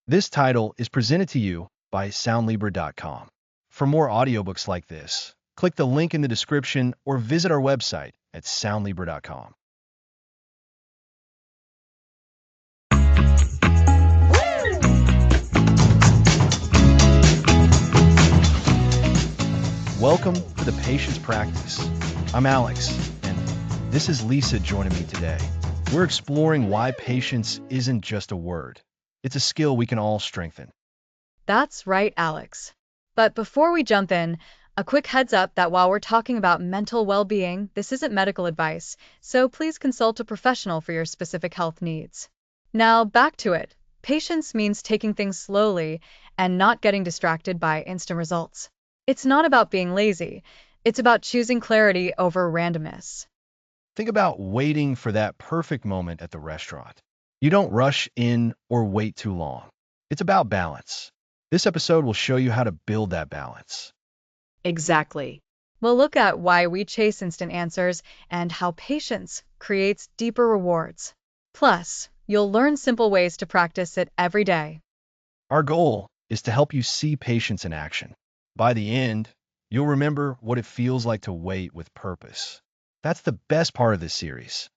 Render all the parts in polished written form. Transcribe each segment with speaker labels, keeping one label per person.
Speaker 1: This title is presented to you by Soundlibra.com. For more audiobooks like this, click the link in the description or visit our website at Soundlibra.com. Welcome to the Patience Practice. I'm Alex, and this is Lisa joining me today. We're exploring why patience isn't just a word. It's a skill we can all strengthen.
Speaker 2: That's right, Alex. But before we jump in, a quick heads up that while we're talking about mental well-being, this isn't medical advice, so please consult a professional for your specific health needs. Now, back to it. Patience means taking things slowly and not getting distracted by instant results. It's not about being lazy. It's about choosing clarity over randomness.
Speaker 1: Think about waiting for that perfect moment at the restaurant. You don't rush in or wait too long. It's about balance. This episode will show you how to build that balance.
Speaker 2: Exactly. We'll look at why we chase instant answers and how patience creates deeper rewards. Plus, you'll learn simple ways to practice it every day.
Speaker 1: Our goal is to help you see patience in action. By the end, you'll remember what it feels like to wait with purpose. That's the best part of this series.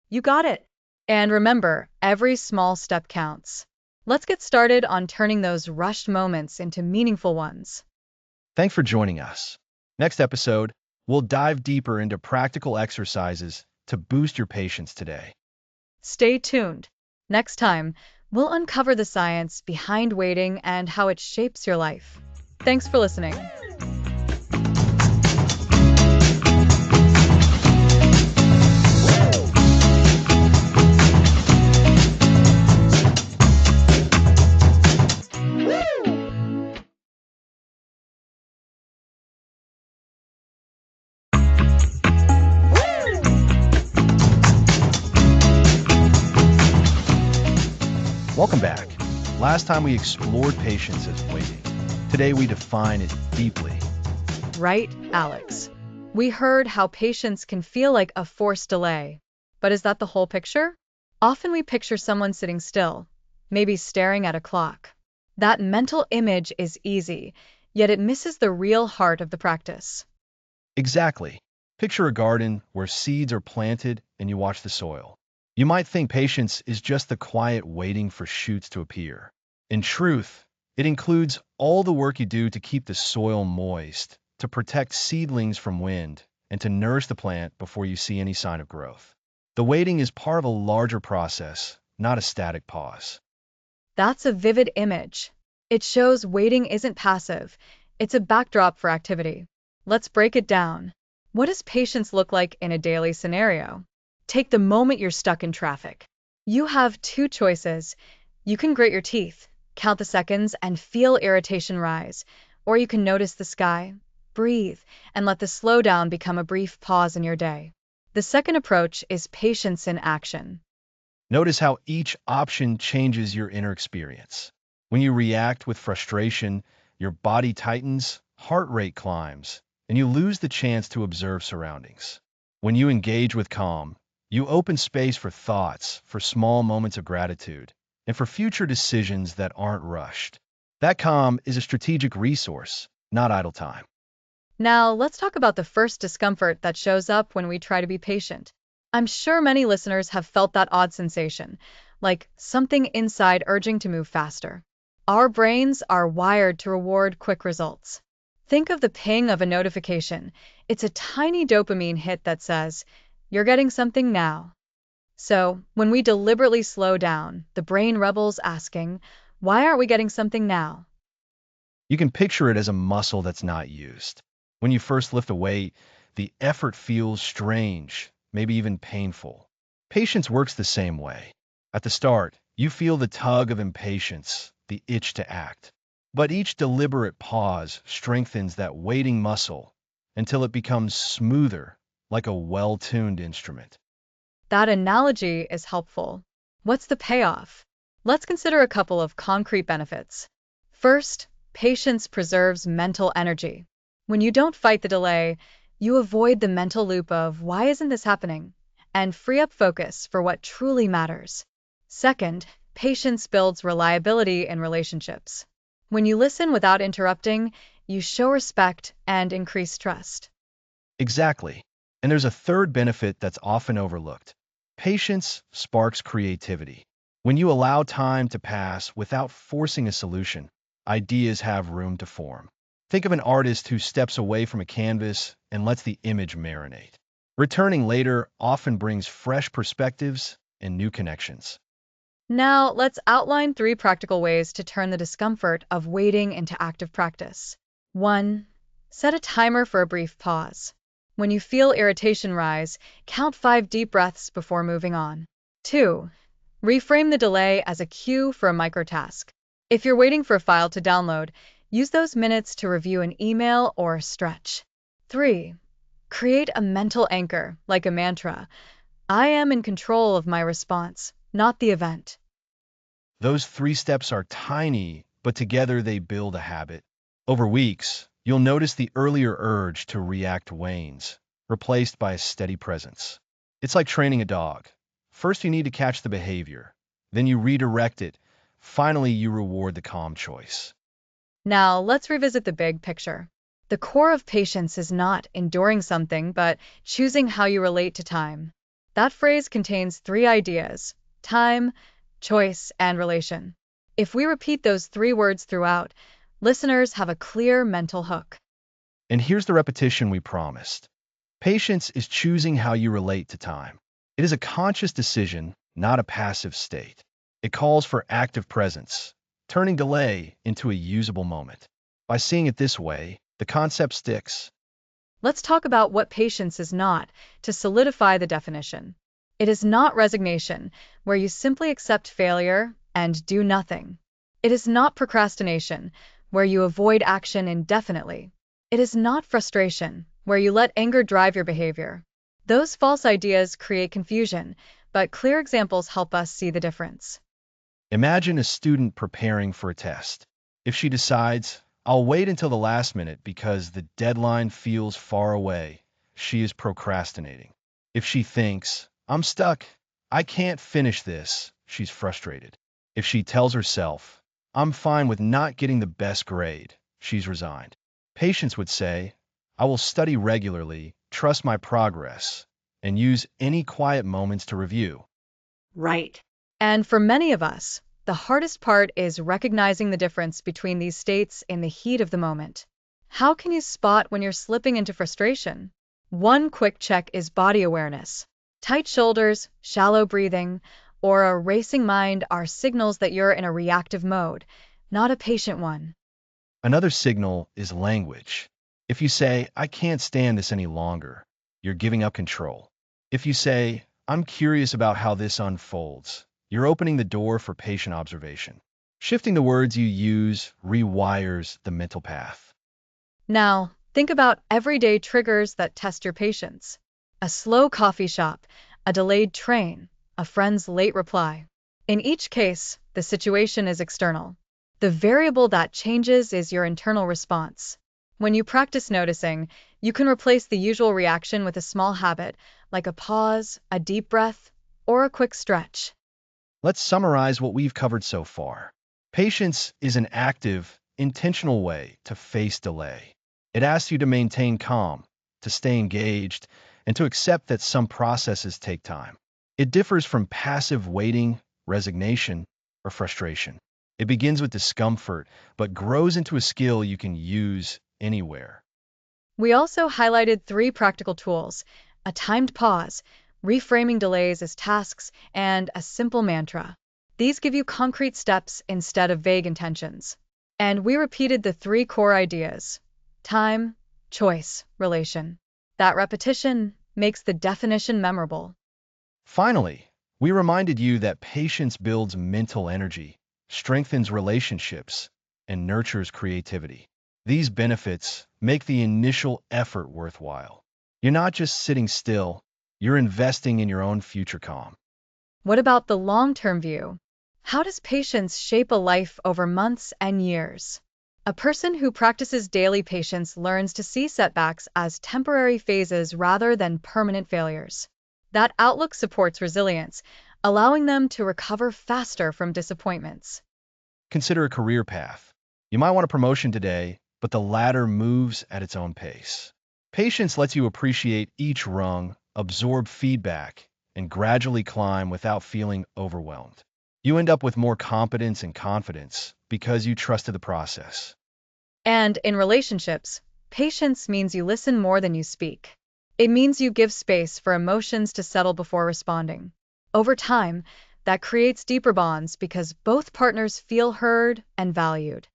Speaker 2: You got it. And remember, every small step counts. Let's get started on turning those rushed moments into meaningful ones.
Speaker 1: Thanks for joining us. Next episode, we'll dive deeper into practical exercises to boost your patience today.
Speaker 2: Stay tuned. Next time, we'll uncover the science behind waiting and how it shapes your life. Thanks for listening.
Speaker 1: Welcome back. Last time we explored patience as waiting. Today we define it deeply.
Speaker 2: Right, Alex. We heard how patience can feel like a forced delay. But is that the whole picture? Often we picture someone sitting still, maybe staring at a clock. That mental image is easy, yet it misses the real heart of the practice.
Speaker 1: Exactly. Picture a garden where seeds are planted and you watch the soil. You might think patience is just the quiet waiting for shoots to appear. In truth, it includes all the work you do to keep the soil moist, to protect seedlings from wind, and to nourish the plant before you see any sign of growth. The waiting is part of a larger process, not a static pause.
Speaker 2: That's a vivid image. It shows waiting isn't passive, it's a backdrop for activity. Let's break it down. What does patience look like in a daily scenario? Take the moment you're stuck in traffic. You have two choices. You can grit your teeth, count the seconds, and feel irritation rise, or you can notice the sky, breathe, and let the slowdown become a brief pause in your day. The second approach is patience in action.
Speaker 1: Notice how each option changes your inner experience. When you react with frustration, your body tightens, heart rate climbs, and you lose the chance to observe surroundings. When you engage with calm, you open space for thoughts, for small moments of gratitude, and for future decisions that aren't rushed. That calm is a strategic resource, not idle time.
Speaker 2: Now, let's talk about the first discomfort that shows up when we try to be patient. I'm sure many listeners have felt that odd sensation, like something inside urging to move faster. Our brains are wired to reward quick results. Think of the ping of a notification. It's a tiny dopamine hit that says, "You're getting something now." So, when we deliberately slow down, the brain rebels asking, "Why aren't we getting something now?"
Speaker 1: You can picture it as a muscle that's not used. When you first lift a weight, the effort feels strange, maybe even painful. Patience works the same way. At the start, you feel the tug of impatience, the itch to act. But each deliberate pause strengthens that waiting muscle until it becomes smoother, like a well-tuned instrument.
Speaker 2: That analogy is helpful. What's the payoff? Let's consider a couple of concrete benefits. First, patience preserves mental energy. When you don't fight the delay, you avoid the mental loop of "why isn't this happening?" and free up focus for what truly matters. Second, Patience builds reliability in relationships. When you listen without interrupting, you show respect and increase trust.
Speaker 1: Exactly. And there's a third benefit that's often overlooked. Patience sparks creativity. When you allow time to pass without forcing a solution, ideas have room to form. Think of an artist who steps away from a canvas and lets the image marinate. Returning later often brings fresh perspectives and new connections.
Speaker 2: Now, let's outline 3 practical ways to turn the discomfort of waiting into active practice. 1. Set a timer for a brief pause. When you feel irritation rise, count 5 deep breaths before moving on. 2. Reframe the delay as a cue for a microtask. If you're waiting for a file to download, use those minutes to review an email or stretch. 3. Create a mental anchor, like a mantra. I am in control of my response, not the event.
Speaker 1: Those 3 steps are tiny, but together they build a habit. Over weeks, you'll notice the earlier urge to react wanes, replaced by a steady presence. It's like training a dog. First, you need to catch the behavior. Then you redirect it. Finally, you reward the calm choice.
Speaker 2: Now, let's revisit the big picture. The core of patience is not enduring something, but choosing how you relate to time. That phrase contains 3 ideas: time, choice, and relation. If we repeat those 3 words throughout, listeners have a clear mental hook.
Speaker 1: And here's the repetition we promised. Patience is choosing how you relate to time. It is a conscious decision, not a passive state. It calls for active presence, turning delay into a usable moment. By seeing it this way, the concept sticks.
Speaker 2: Let's talk about what patience is not, to solidify the definition. It is not resignation, where you simply accept failure and do nothing. It is not procrastination, where you avoid action indefinitely. It is not frustration, where you let anger drive your behavior. Those false ideas create confusion, but clear examples help us see the difference.
Speaker 1: Imagine a student preparing for a test. If she decides, I'll wait until the last minute because the deadline feels far away, she is procrastinating. If she thinks, I'm stuck, I can't finish this, she's frustrated. If she tells herself, I'm fine with not getting the best grade, she's resigned. Patience would say, I will study regularly, trust my progress, and use any quiet moments to review.
Speaker 3: Right.
Speaker 2: And for many of us, the hardest part is recognizing the difference between these states in the heat of the moment. How can you spot when you're slipping into frustration? One quick check is body awareness. Tight shoulders, shallow breathing, or a racing mind are signals that you're in a reactive mode, not a patient one.
Speaker 1: Another signal is language. If you say, I can't stand this any longer, you're giving up control. If you say, I'm curious about how this unfolds, you're opening the door for patient observation. Shifting the words you use rewires the mental path.
Speaker 2: Now, think about everyday triggers that test your patience. A slow coffee shop, a delayed train, a friend's late reply. In each case, the situation is external. The variable that changes is your internal response. When you practice noticing, you can replace the usual reaction with a small habit, like a pause, a deep breath, or a quick stretch.
Speaker 1: Let's summarize what we've covered so far. Patience is an active, intentional way to face delay. It asks you to maintain calm, to stay engaged, and to accept that some processes take time. It differs from passive waiting, resignation, or frustration. It begins with discomfort, but grows into a skill you can use anywhere.
Speaker 2: We also highlighted 3 practical tools: a timed pause, reframing delays as tasks, and a simple mantra. These give you concrete steps instead of vague intentions. And we repeated the 3 core ideas: time, choice, relation. That repetition makes the definition memorable.
Speaker 1: Finally, we reminded you that patience builds mental energy, strengthens relationships, and nurtures creativity. These benefits make the initial effort worthwhile. You're not just sitting still, you're investing in your own future calm.
Speaker 2: What about the long-term view? How does patience shape a life over months and years? A person who practices daily patience learns to see setbacks as temporary phases rather than permanent failures. That outlook supports resilience, allowing them to recover faster from disappointments.
Speaker 1: Consider a career path. You might want a promotion today, but the ladder moves at its own pace. Patience lets you appreciate each rung, absorb feedback, and gradually climb without feeling overwhelmed. You end up with more competence and confidence because you trusted the process.
Speaker 2: And in relationships, patience means you listen more than you speak. It means you give space for emotions to settle before responding. Over time, that creates deeper bonds because both partners feel heard and valued.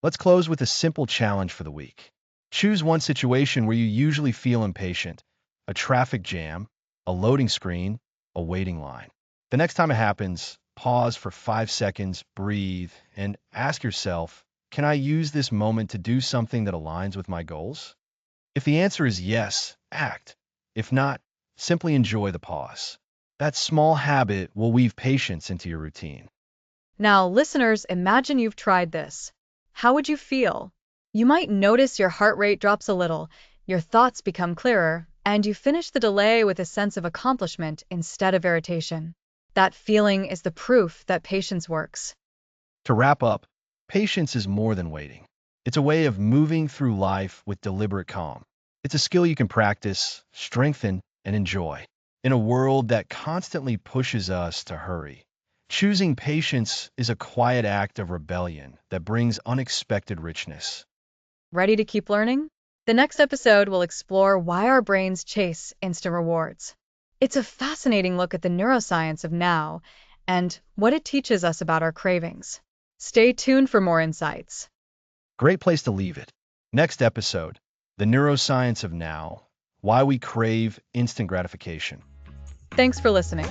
Speaker 1: Let's close with a simple challenge for the week. Choose one situation where you usually feel impatient: a traffic jam, a loading screen, a waiting line. The next time it happens, pause for 5 seconds, breathe, and ask yourself, can I use this moment to do something that aligns with my goals? If the answer is yes, act. If not, simply enjoy the pause. That small habit will weave patience into your routine.
Speaker 2: Now, listeners, imagine you've tried this. How would you feel? You might notice your heart rate drops a little, your thoughts become clearer, and you finish the delay with a sense of accomplishment instead of irritation. That feeling is the proof that patience works.
Speaker 1: To wrap up, patience is more than waiting. It's a way of moving through life with deliberate calm. It's a skill you can practice, strengthen, and enjoy. In a world that constantly pushes us to hurry, choosing patience is a quiet act of rebellion that brings unexpected richness.
Speaker 2: Ready to keep learning? The next episode will explore why our brains chase instant rewards. It's a fascinating look at the neuroscience of now and what it teaches us about our cravings. Stay tuned for more insights.
Speaker 1: Great place to leave it. Next episode: the neuroscience of now, why we crave instant gratification.
Speaker 2: Thanks for listening.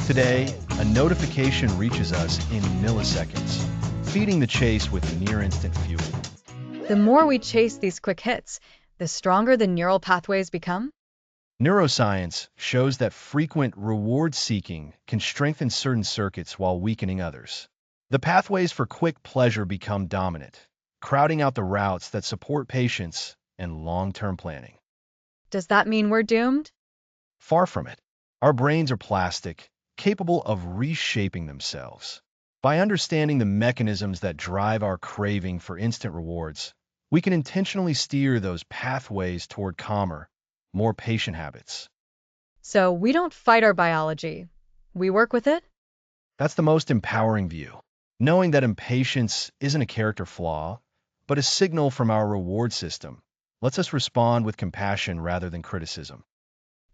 Speaker 1: Today, a notification reaches us in milliseconds, feeding the chase with near-instant fuel.
Speaker 2: The more we chase these quick hits, the stronger the neural pathways become.
Speaker 1: Neuroscience shows that frequent reward-seeking can strengthen certain circuits while weakening others. The pathways for quick pleasure become dominant, crowding out the routes that support patience and long-term planning.
Speaker 2: Does that mean we're doomed?
Speaker 1: Far from it. Our brains are plastic, capable of reshaping themselves. By understanding the mechanisms that drive our craving for instant rewards, we can intentionally steer those pathways toward calmer, more patient habits.
Speaker 2: So we don't fight our biology. We work with it?
Speaker 1: That's the most empowering view. Knowing that impatience isn't a character flaw, but a signal from our reward system, lets us respond with compassion rather than criticism.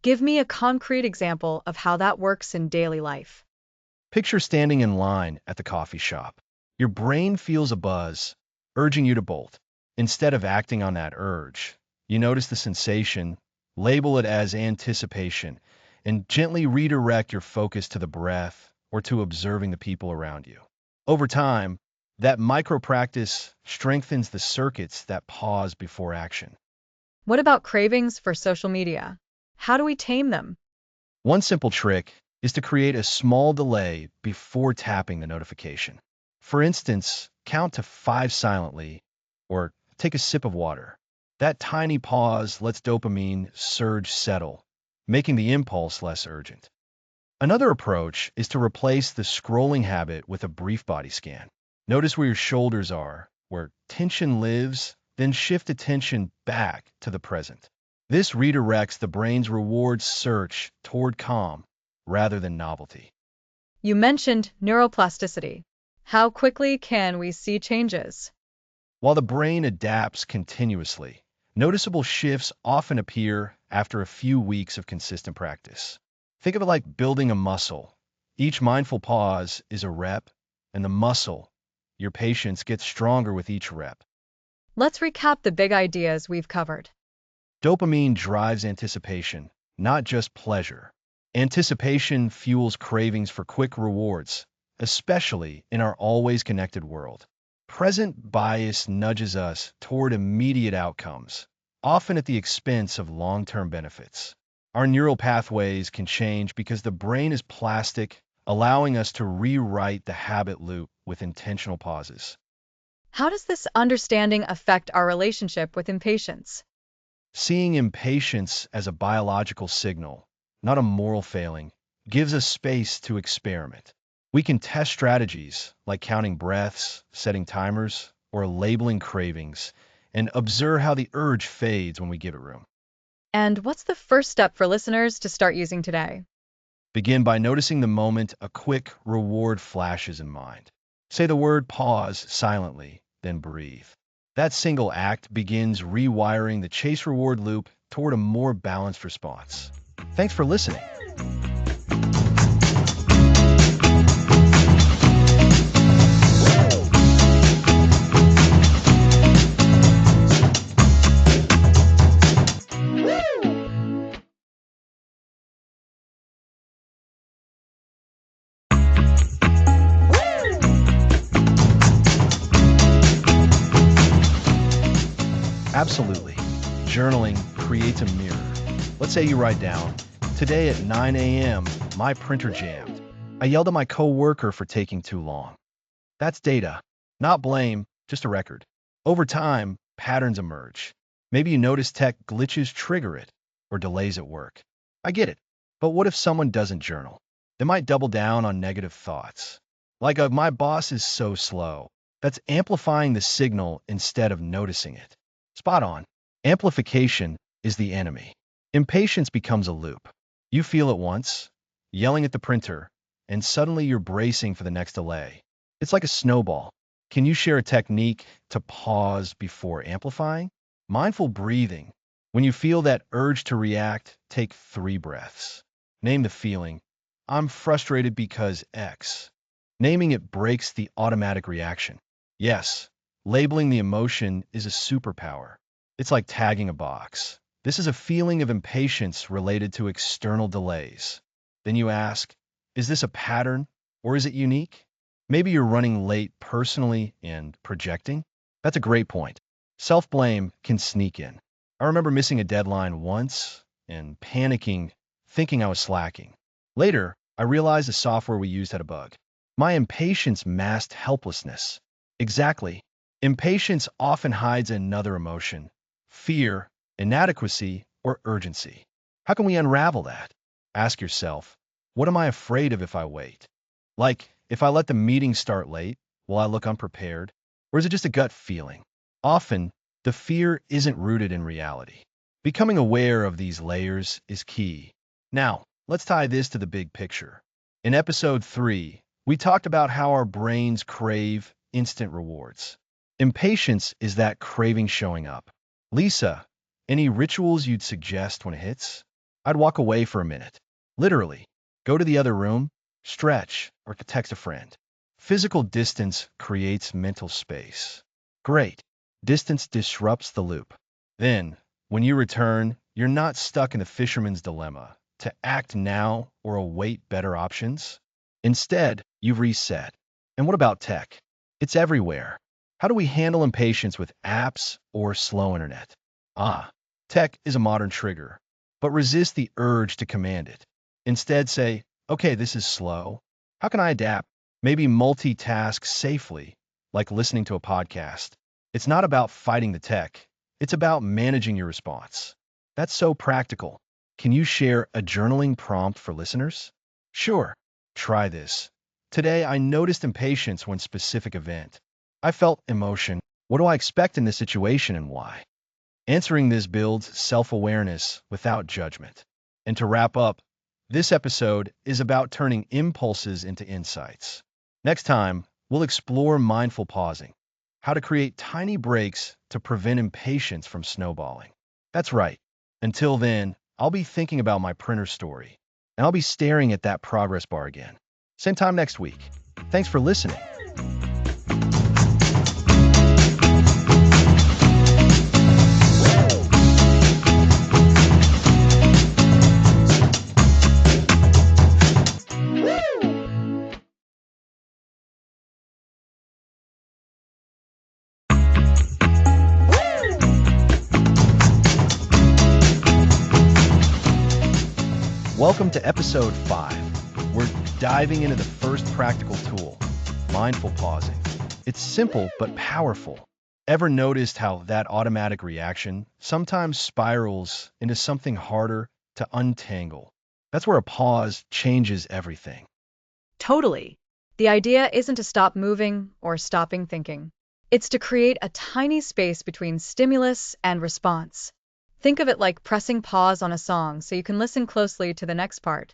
Speaker 2: Give me a concrete example of how that works in daily life.
Speaker 1: Picture standing in line at the coffee shop. Your brain feels a buzz, urging you to bolt. Instead of acting on that urge, you notice the sensation, label it as anticipation, and gently redirect your focus to the breath or to observing the people around you. Over time, that micro-practice strengthens the circuits that pause before action.
Speaker 2: What about cravings for social media? How do we tame them?
Speaker 1: One simple trick is to create a small delay before tapping the notification. For instance, count to 5 silently or take a sip of water. That tiny pause lets dopamine surge settle, making the impulse less urgent. Another approach is to replace the scrolling habit with a brief body scan. Notice where your shoulders are, where tension lives, then shift attention back to the present. This redirects the brain's reward search toward calm rather than novelty.
Speaker 2: You mentioned neuroplasticity. How quickly can we see changes?
Speaker 1: While the brain adapts continuously, noticeable shifts often appear after a few weeks of consistent practice. Think of it like building a muscle. Each mindful pause is a rep, and the muscle, your patience, gets stronger with each rep.
Speaker 2: Let's recap the big ideas we've covered.
Speaker 1: Dopamine drives anticipation, not just pleasure. Anticipation fuels cravings for quick rewards, especially in our always connected world. Present bias nudges us toward immediate outcomes, often at the expense of long-term benefits. Our neural pathways can change because the brain is plastic, allowing us to rewrite the habit loop with intentional pauses.
Speaker 2: How does this understanding affect our relationship with impatience?
Speaker 1: Seeing impatience as a biological signal, not a moral failing, gives us space to experiment. We can test strategies like counting breaths, setting timers, or labeling cravings, and observe how the urge fades when we give it room.
Speaker 2: And what's the first step for listeners to start using today?
Speaker 1: Begin by noticing the moment a quick reward flashes in mind. Say the word pause silently, then breathe. That single act begins rewiring the chase reward loop toward a more balanced response. Thanks for listening. Absolutely. Journaling creates a mirror. Let's say you write down, today at 9 a.m., my printer jammed. I yelled at my coworker for taking too long. That's data, not blame, just a record. Over time, patterns emerge. Maybe you notice tech glitches trigger it, or delays at work. I get it. But what if someone doesn't journal? They might double down on negative thoughts. Like my boss is so slow. That's amplifying the signal instead of noticing it. Spot on. Amplification is the enemy. Impatience becomes a loop. You feel it once, yelling at the printer, and suddenly you're bracing for the next delay. It's like a snowball. Can you share a technique to pause before amplifying? Mindful breathing. When you feel that urge to react, take 3 breaths. Name the feeling. I'm frustrated because X. Naming it breaks the automatic reaction. Yes, labeling the emotion is a superpower. It's like tagging a box. This is a feeling of impatience related to external delays. Then you ask, is this a pattern or is it unique? Maybe you're running late personally and projecting. That's a great point. Self-blame can sneak in. I remember missing a deadline once and panicking, thinking I was slacking. Later, I realized the software we used had a bug. My impatience masked helplessness. Exactly. Impatience often hides another emotion: fear, inadequacy, or urgency. How can we unravel that? Ask yourself, what am I afraid of if I wait? Like, if I let the meeting start late, will I look unprepared? Or is it just a gut feeling? Often, the fear isn't rooted in reality. Becoming aware of these layers is key. Now, let's tie this to the big picture. In episode 3, we talked about how our brains crave instant rewards. Impatience is that craving showing up. Lisa, any rituals you'd suggest when it hits? I'd walk away for a minute. Literally. Go to the other room, stretch, or text a friend. Physical distance creates mental space. Great. Distance disrupts the loop. Then, when you return, you're not stuck in the fisherman's dilemma to act now or await better options. Instead, you've reset. And what about tech? It's everywhere. How do we handle impatience with apps or slow internet? Tech is a modern trigger, but resist the urge to command it. Instead, say, okay, this is slow. How can I adapt? Maybe multitask safely, like listening to a podcast. It's not about fighting the tech. It's about managing your response. That's so practical. Can you share a journaling prompt for listeners? Sure. Try this. Today, I noticed impatience when specific event. I felt emotion. What do I expect in this situation and why? Answering this builds self-awareness without judgment. And to wrap up, this episode is about turning impulses into insights. Next time, we'll explore mindful pausing, how to create tiny breaks to prevent impatience from snowballing. That's right. Until then, I'll be thinking about my printer story, and I'll be staring at that progress bar again. Same time next week. Thanks for listening. Welcome to episode 5. We're diving into the first practical tool, mindful pausing. It's simple but powerful. Ever noticed how that automatic reaction sometimes spirals into something harder to untangle? That's where a pause changes everything.
Speaker 2: Totally. The idea isn't to stop moving or stopping thinking. It's to create a tiny space between stimulus and response. Think of it like pressing pause on a song so you can listen closely to the next part.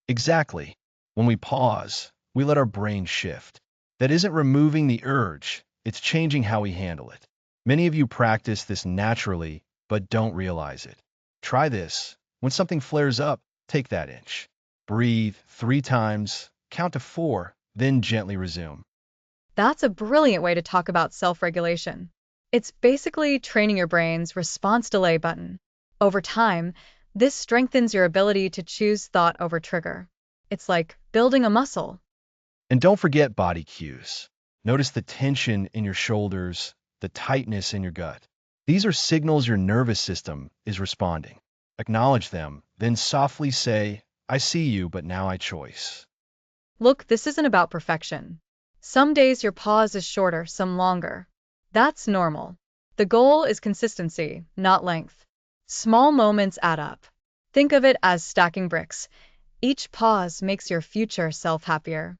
Speaker 1: Exactly. When we pause, we let our brain shift. That isn't removing the urge, it's changing how we handle it. Many of you practice this naturally, but don't realize it. Try this. When something flares up, take that inch. Breathe 3 times, count to 4, then gently resume.
Speaker 2: That's a brilliant way to talk about self-regulation. It's basically training your brain's response delay button. Over time, this strengthens your ability to choose thought over trigger. It's like building a muscle.
Speaker 1: And don't forget body cues. Notice the tension in your shoulders, the tightness in your gut. These are signals your nervous system is responding. Acknowledge them, then softly say, I see you, but now I choice.
Speaker 2: Look, this isn't about perfection. Some days your pause is shorter, some longer. That's normal. The goal is consistency, not length. Small moments add up. Think of it as stacking bricks. Each pause makes your future self happier.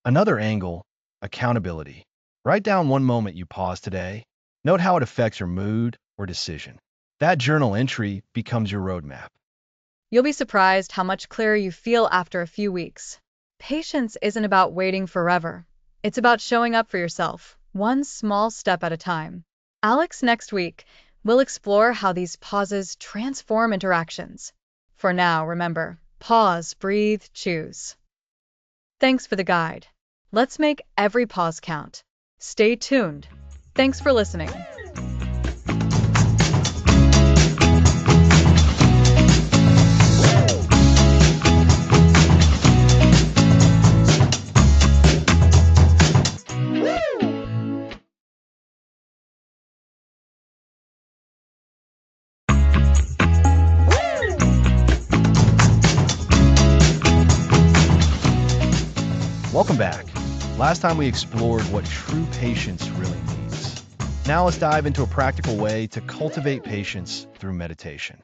Speaker 1: Another angle, accountability. Write down one moment you paused today. Note how it affects your mood or decision. That journal entry becomes your roadmap.
Speaker 2: You'll be surprised how much clearer you feel after a few weeks. Patience isn't about waiting forever. It's about showing up for yourself, one small step at a time. Alex, next week, will explore how these pauses transform interactions. For now, remember, pause, breathe, choose. Thanks for the guide. Let's make every pause count. Stay tuned. Thanks for listening.
Speaker 1: Welcome back. Last time we explored what true patience really means. Now let's dive into a practical way to cultivate patience through meditation.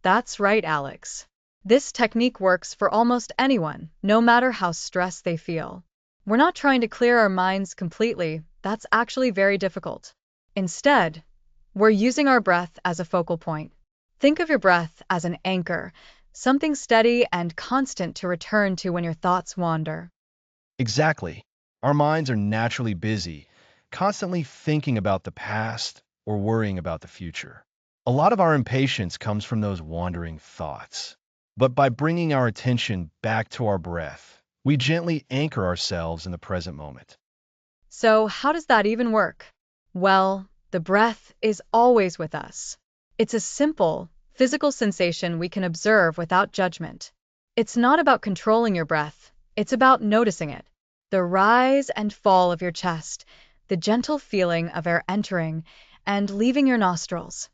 Speaker 2: That's right, Alex. This technique works for almost anyone, no matter how stressed they feel. We're not trying to clear our minds completely. That's actually very difficult. Instead, we're using our breath as a focal point. Think of your breath as an anchor, something steady and constant to return to when your thoughts wander.
Speaker 1: Exactly. Our minds are naturally busy, constantly thinking about the past or worrying about the future. A lot of our impatience comes from those wandering thoughts. But by bringing our attention back to our breath, we gently anchor ourselves in the present moment.
Speaker 2: So, how does that even work? Well, the breath is always with us. It's a simple, physical sensation we can observe without judgment. It's not about controlling your breath, it's about noticing it. The rise and fall of your chest, the gentle feeling of air entering and leaving your nostrils.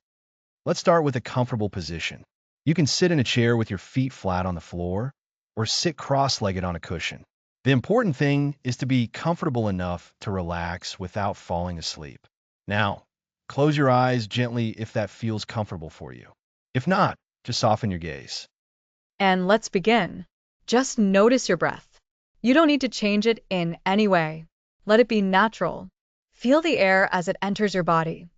Speaker 1: Let's start with a comfortable position. You can sit in a chair with your feet flat on the floor or sit cross-legged on a cushion. The important thing is to be comfortable enough to relax without falling asleep. Now, close your eyes gently if that feels comfortable for you. If not, just soften your gaze.
Speaker 2: And let's begin. Just notice your breath. You don't need to change it in any way. Let it be natural. Feel the air as it enters your body.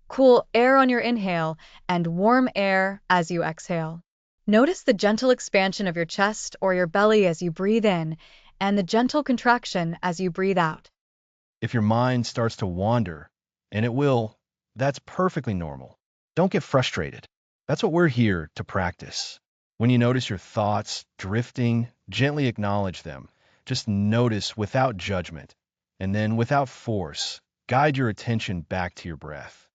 Speaker 2: Cool air on your inhale and warm air as you exhale. Notice the gentle expansion of your chest or your belly as you breathe in and the gentle contraction as you breathe out.
Speaker 1: If your mind starts to wander, and it will, that's perfectly normal. Don't get frustrated. That's what we're here to practice. When you notice your thoughts drifting, gently acknowledge them. Just notice without judgment, and then without force, guide your attention back to your breath.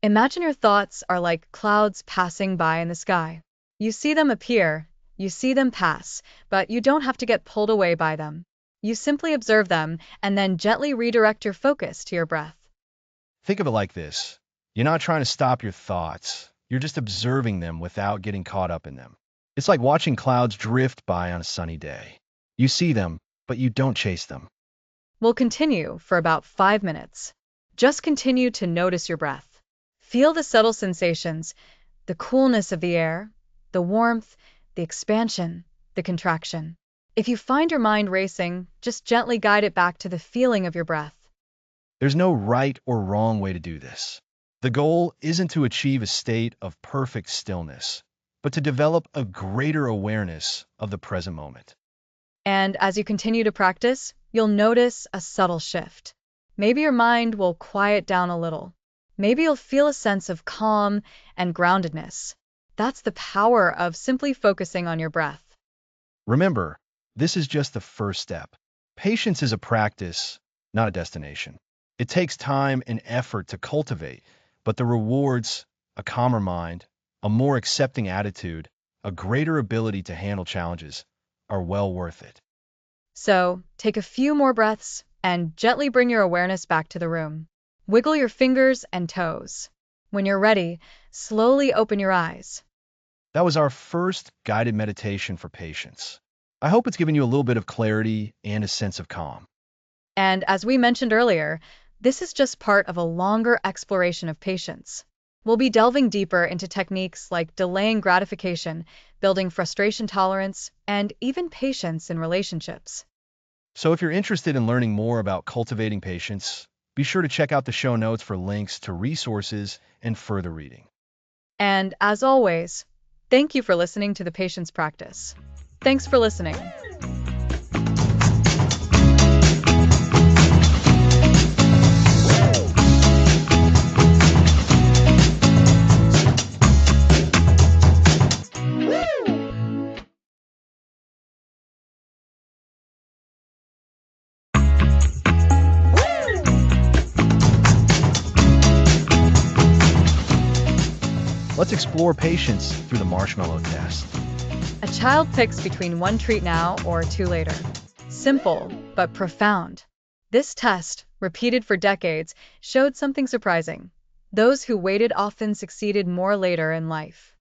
Speaker 2: Imagine your thoughts are like clouds passing by in the sky. You see them appear, you see them pass, but you don't have to get pulled away by them. You simply observe them and then gently redirect your focus to your breath.
Speaker 1: Think of it like this. You're not trying to stop your thoughts. You're just observing them without getting caught up in them. It's like watching clouds drift by on a sunny day. You see them, but you don't chase them.
Speaker 2: We'll continue for about 5 minutes. Just continue to notice your breath. Feel the subtle sensations, the coolness of the air, the warmth, the expansion, the contraction. If you find your mind racing, just gently guide it back to the feeling of your breath.
Speaker 1: There's no right or wrong way to do this. The goal isn't to achieve a state of perfect stillness, but to develop a greater awareness of the present moment.
Speaker 2: And as you continue to practice, you'll notice a subtle shift. Maybe your mind will quiet down a little. Maybe you'll feel a sense of calm and groundedness. That's the power of simply focusing on your breath.
Speaker 1: Remember, this is just the first step. Patience is a practice, not a destination. It takes time and effort to cultivate, but the rewards, a calmer mind, a more accepting attitude, a greater ability to handle challenges, are well worth it.
Speaker 2: So, take a few more breaths and gently bring your awareness back to the room. Wiggle your fingers and toes. When you're ready, slowly open your eyes.
Speaker 1: That was our first guided meditation for patience. I hope it's given you a little bit of clarity and a sense of calm.
Speaker 2: And as we mentioned earlier, this is just part of a longer exploration of patience. We'll be delving deeper into techniques like delaying gratification, building frustration tolerance, and even patience in relationships.
Speaker 1: So if you're interested in learning more about cultivating patience, be sure to check out the show notes for links to resources and further reading.
Speaker 2: And as always, thank you for listening to the Patience Practice. Thanks for listening.
Speaker 1: Let's explore patience through the marshmallow test.
Speaker 2: A child picks between one treat now or two later. Simple, but profound. This test, repeated for decades, showed something surprising. Those who waited often succeeded more later in life.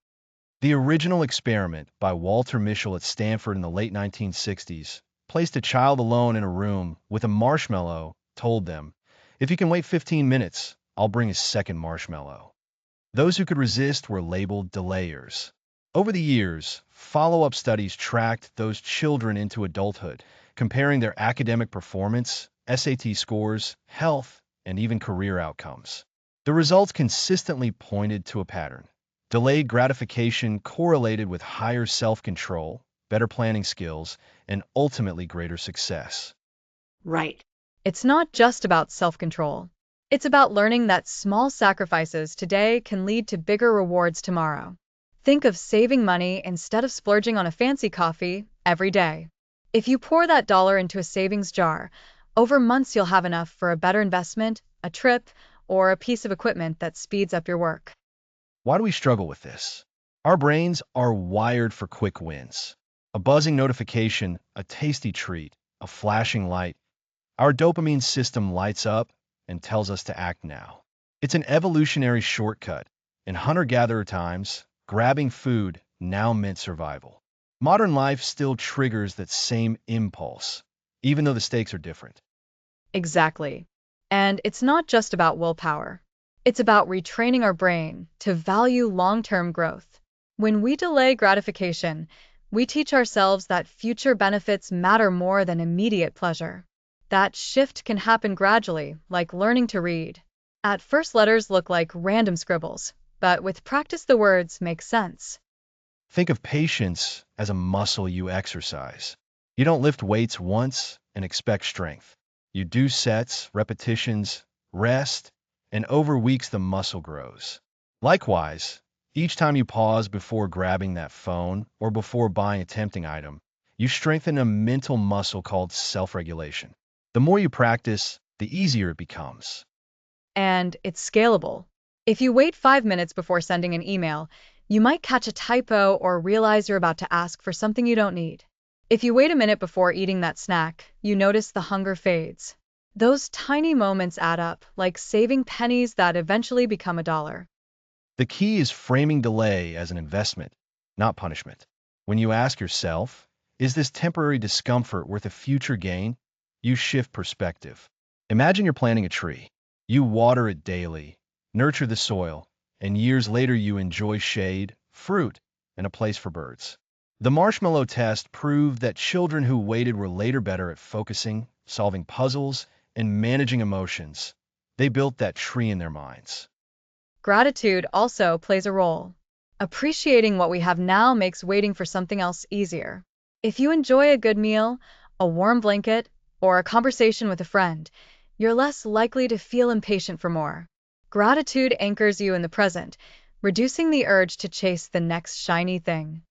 Speaker 1: The original experiment by Walter Mischel at Stanford in the late 1960s placed a child alone in a room with a marshmallow, told them, "If you can wait 15 minutes, I'll bring a second marshmallow." Those who could resist were labeled delayers. Over the years, follow-up studies tracked those children into adulthood, comparing their academic performance, SAT scores, health, and even career outcomes. The results consistently pointed to a pattern. Delayed gratification correlated with higher self-control, better planning skills, and ultimately greater success.
Speaker 2: Right. It's not just about self-control. It's about learning that small sacrifices today can lead to bigger rewards tomorrow. Think of saving money instead of splurging on a fancy coffee every day. If you pour that dollar into a savings jar, over months you'll have enough for a better investment, a trip, or a piece of equipment that speeds up your work.
Speaker 1: Why do we struggle with this? Our brains are wired for quick wins. A buzzing notification, a tasty treat, a flashing light. Our dopamine system lights up and tells us to act now. It's an evolutionary shortcut. In hunter-gatherer times, grabbing food now meant survival. Modern life still triggers that same impulse, even though the stakes are different.
Speaker 2: Exactly. And it's not just about willpower. It's about retraining our brain to value long-term growth. When we delay gratification, we teach ourselves that future benefits matter more than immediate pleasure. That shift can happen gradually, like learning to read. At first, letters look like random scribbles, but with practice, the words make sense.
Speaker 1: Think of patience as a muscle you exercise. You don't lift weights once and expect strength. You do sets, repetitions, rest, and over weeks the muscle grows. Likewise, each time you pause before grabbing that phone or before buying a tempting item, you strengthen a mental muscle called self-regulation. The more you practice, the easier it becomes.
Speaker 2: And it's scalable. If you wait 5 minutes before sending an email, you might catch a typo or realize you're about to ask for something you don't need. If you wait a minute before eating that snack, you notice the hunger fades. Those tiny moments add up, like saving pennies that eventually become $1.
Speaker 1: The key is framing delay as an investment, not punishment. When you ask yourself, is this temporary discomfort worth a future gain? You shift perspective. Imagine you're planting a tree. You water it daily, nurture the soil, and years later you enjoy shade, fruit, and a place for birds. The marshmallow test proved that children who waited were later better at focusing, solving puzzles, and managing emotions. They built that tree in their minds.
Speaker 2: Gratitude also plays a role. Appreciating what we have now makes waiting for something else easier. If you enjoy a good meal, a warm blanket, or a conversation with a friend, you're less likely to feel impatient for more. Gratitude anchors you in the present, reducing the urge to chase the next shiny thing.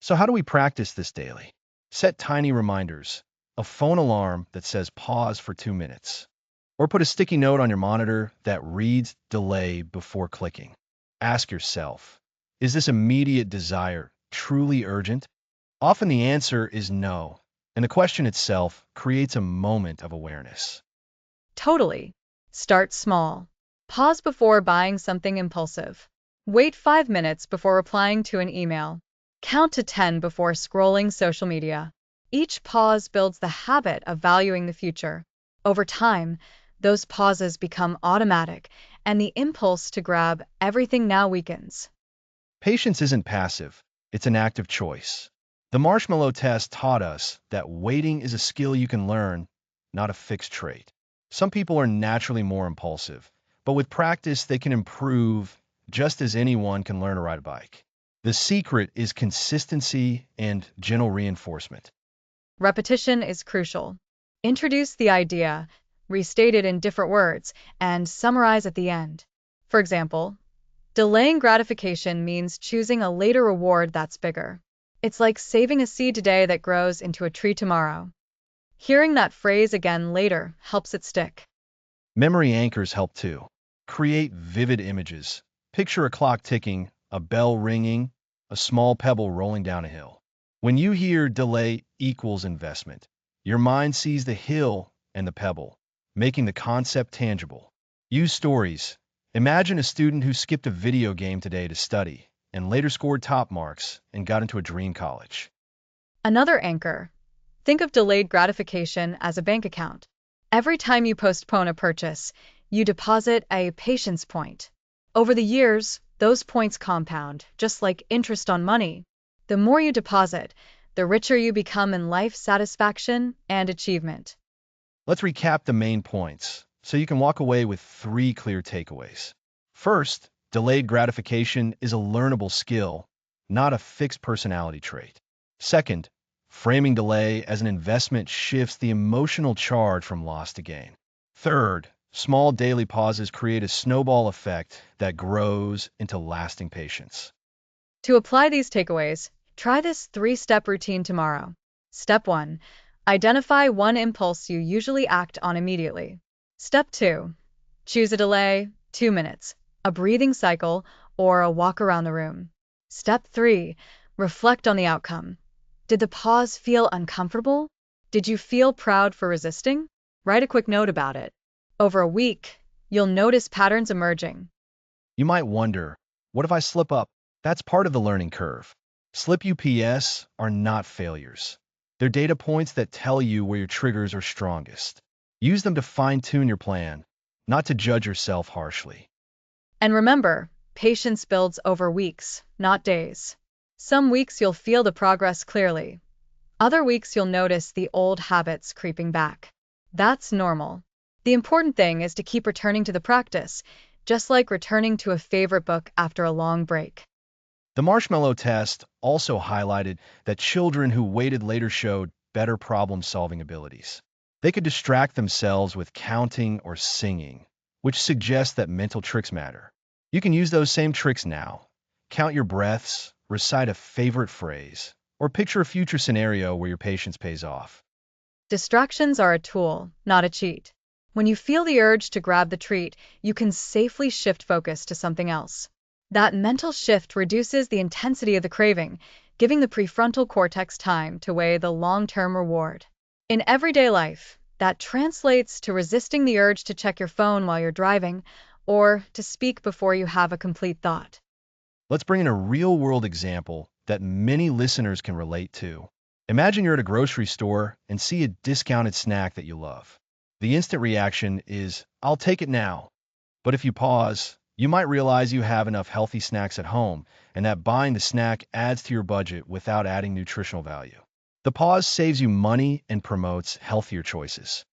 Speaker 1: So how do we practice this daily? Set tiny reminders, a phone alarm that says pause for 2 minutes, or put a sticky note on your monitor that reads delay before clicking. Ask yourself, is this immediate desire truly urgent? Often the answer is no, and the question itself creates a moment of awareness.
Speaker 2: Totally. Start small. Pause before buying something impulsive. Wait 5 minutes before replying to an email. Count to 10 before scrolling social media. Each pause builds the habit of valuing the future. Over time, those pauses become automatic, and the impulse to grab everything now weakens.
Speaker 1: Patience isn't passive, it's an active choice. The marshmallow test taught us that waiting is a skill you can learn, not a fixed trait. Some people are naturally more impulsive, but with practice they can improve just as anyone can learn to ride a bike. The secret is consistency and gentle reinforcement.
Speaker 2: Repetition is crucial. Introduce the idea, restate it in different words, and summarize at the end. For example, delaying gratification means choosing a later reward that's bigger. It's like saving a seed today that grows into a tree tomorrow. Hearing that phrase again later helps it stick.
Speaker 1: Memory anchors help too. Create vivid images. Picture a clock ticking, a bell ringing, a small pebble rolling down a hill. When you hear delay equals investment, your mind sees the hill and the pebble, making the concept tangible. Use stories. Imagine a student who skipped a video game today to study and later scored top marks and got into a dream college.
Speaker 2: Another anchor. Think of delayed gratification as a bank account. Every time you postpone a purchase, you deposit a patience point. Over the years, those points compound, just like interest on money. The more you deposit, the richer you become in life satisfaction and achievement.
Speaker 1: Let's recap the main points so you can walk away with 3 clear takeaways. First, delayed gratification is a learnable skill, not a fixed personality trait. Second, framing delay as an investment shifts the emotional charge from loss to gain. Third, small daily pauses create a snowball effect that grows into lasting patience.
Speaker 2: To apply these takeaways, try this 3-step routine tomorrow. Step 1. Identify one impulse you usually act on immediately. Step 2. Choose a delay, 2 minutes, a breathing cycle, or a walk around the room. Step 3. Reflect on the outcome. Did the pause feel uncomfortable? Did you feel proud for resisting? Write a quick note about it. Over a week, you'll notice patterns emerging.
Speaker 1: You might wonder, what if I slip up? That's part of the learning curve. Slip UPS are not failures. They're data points that tell you where your triggers are strongest. Use them to fine-tune your plan, not to judge yourself harshly.
Speaker 2: And remember, patience builds over weeks, not days. Some weeks you'll feel the progress clearly. Other weeks you'll notice the old habits creeping back. That's normal. The important thing is to keep returning to the practice, just like returning to a favorite book after a long break.
Speaker 1: The marshmallow test also highlighted that children who waited later showed better problem-solving abilities. They could distract themselves with counting or singing, which suggests that mental tricks matter. You can use those same tricks now. Count your breaths, recite a favorite phrase, or picture a future scenario where your patience pays off.
Speaker 2: Distractions are a tool, not a cheat. When you feel the urge to grab the treat, you can safely shift focus to something else. That mental shift reduces the intensity of the craving, giving the prefrontal cortex time to weigh the long-term reward. In everyday life, that translates to resisting the urge to check your phone while you're driving, or to speak before you have a complete thought.
Speaker 1: Let's bring in a real-world example that many listeners can relate to. Imagine you're at a grocery store and see a discounted snack that you love. The instant reaction is, I'll take it now. But if you pause, you might realize you have enough healthy snacks at home and that buying the snack adds to your budget without adding nutritional value. The pause saves you money and promotes healthier choices.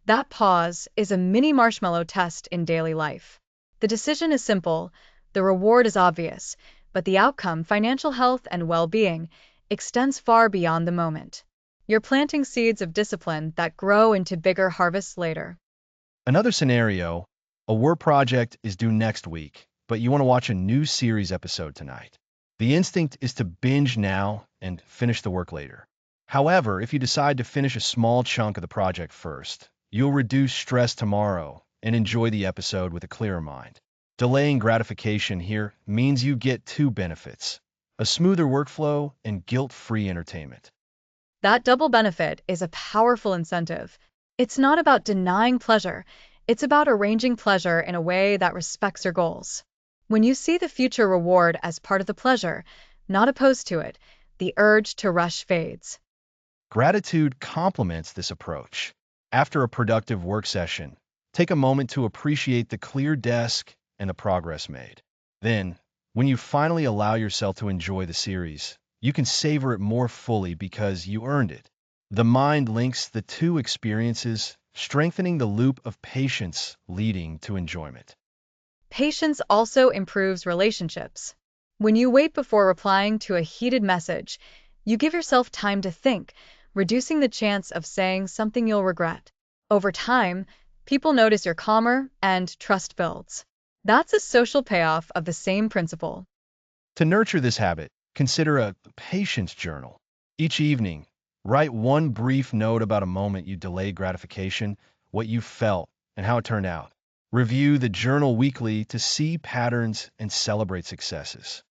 Speaker 2: That pause is a mini marshmallow test in daily life. The decision is simple, the reward is obvious, but the outcome, financial health and well-being, extends far beyond the moment. You're planting seeds of discipline that grow into bigger harvests later.
Speaker 1: Another scenario, a work project is due next week, but you want to watch a new series episode tonight. The instinct is to binge now and finish the work later. However, if you decide to finish a small chunk of the project first, you'll reduce stress tomorrow and enjoy the episode with a clearer mind. Delaying gratification here means you get two benefits: a smoother workflow and guilt-free entertainment.
Speaker 2: That double benefit is a powerful incentive. It's not about denying pleasure, it's about arranging pleasure in a way that respects your goals. When you see the future reward as part of the pleasure, not opposed to it, the urge to rush fades.
Speaker 1: Gratitude complements this approach. After a productive work session, take a moment to appreciate the clear desk and the progress made. Then, when you finally allow yourself to enjoy the series, you can savor it more fully because you earned it. The mind links the two experiences, strengthening the loop of patience leading to enjoyment.
Speaker 2: Patience also improves relationships. When you wait before replying to a heated message, you give yourself time to think, reducing the chance of saying something you'll regret. Over time, people notice you're calmer and trust builds. That's a social payoff of the same principle.
Speaker 1: To nurture this habit, consider a patience journal. Each evening, write one brief note about a moment you delayed gratification, what you felt, and how it turned out. Review the journal weekly to see patterns and celebrate successes.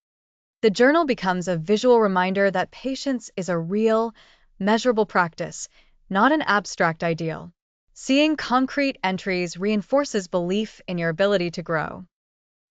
Speaker 2: The journal becomes a visual reminder that patience is a real, measurable practice, not an abstract ideal. Seeing concrete entries reinforces belief in your ability to grow.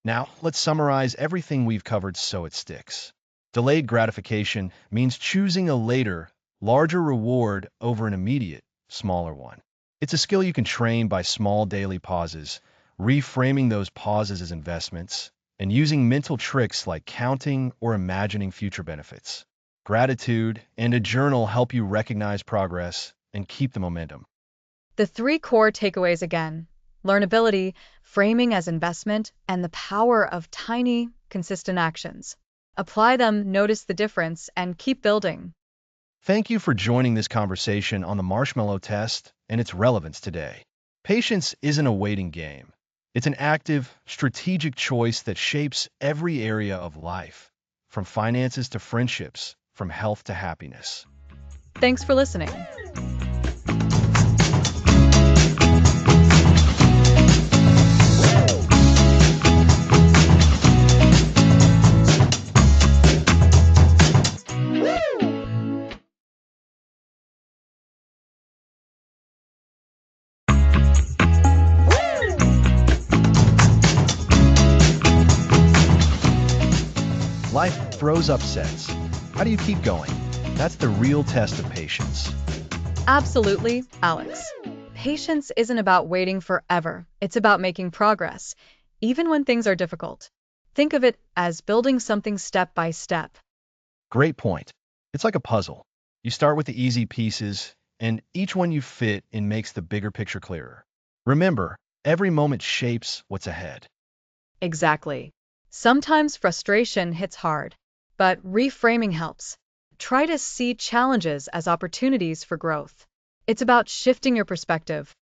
Speaker 1: Now, let's summarize everything we've covered so it sticks. Delayed gratification means choosing a later, larger reward over an immediate, smaller one. It's a skill you can train by small daily pauses, reframing those pauses as investments, and using mental tricks like counting or imagining future benefits. Gratitude and a journal help you recognize progress and keep the momentum.
Speaker 2: The three core takeaways again: learnability, framing as investment, and the power of tiny, consistent actions. Apply them, notice the difference, and keep building.
Speaker 1: Thank you for joining this conversation on the marshmallow test and its relevance today. Patience isn't a waiting game. It's an active, strategic choice that shapes every area of life, from finances to friendships, from health to happiness.
Speaker 2: Thanks for listening.
Speaker 1: Life throws upsets. How do you keep going? That's the real test of patience.
Speaker 2: Absolutely, Alex. Patience isn't about waiting forever. It's about making progress, even when things are difficult. Think of it as building something step by step.
Speaker 1: Great point. It's like a puzzle. You start with the easy pieces, and each one you fit in makes the bigger picture clearer. Remember, every moment shapes what's ahead.
Speaker 2: Exactly. Sometimes frustration hits hard, but reframing helps. Try to see challenges as opportunities for growth. It's about shifting your perspective.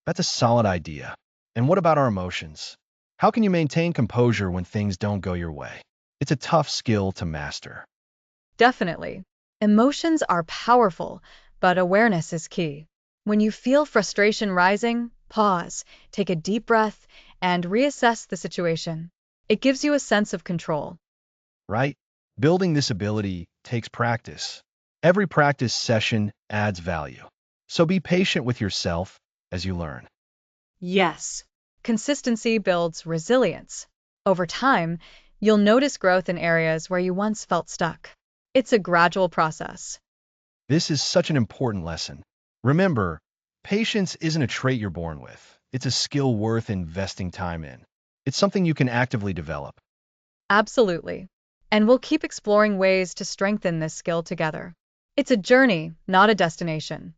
Speaker 1: That's a solid idea. And what about our emotions? How can you maintain composure when things don't go your way? It's a tough skill to master.
Speaker 2: Definitely. Emotions are powerful, but awareness is key. When you feel frustration rising, pause, take a deep breath, and reassess the situation. It gives you a sense of control.
Speaker 1: Right? Building this ability takes practice. Every practice session adds value. So be patient with yourself as you learn.
Speaker 2: Yes. Consistency builds resilience. Over time, you'll notice growth in areas where you once felt stuck. It's a gradual process.
Speaker 1: This is such an important lesson. Remember, patience isn't a trait you're born with. It's a skill worth investing time in. It's something you can actively develop.
Speaker 2: Absolutely. And we'll keep exploring ways to strengthen this skill together. It's a journey, not a destination.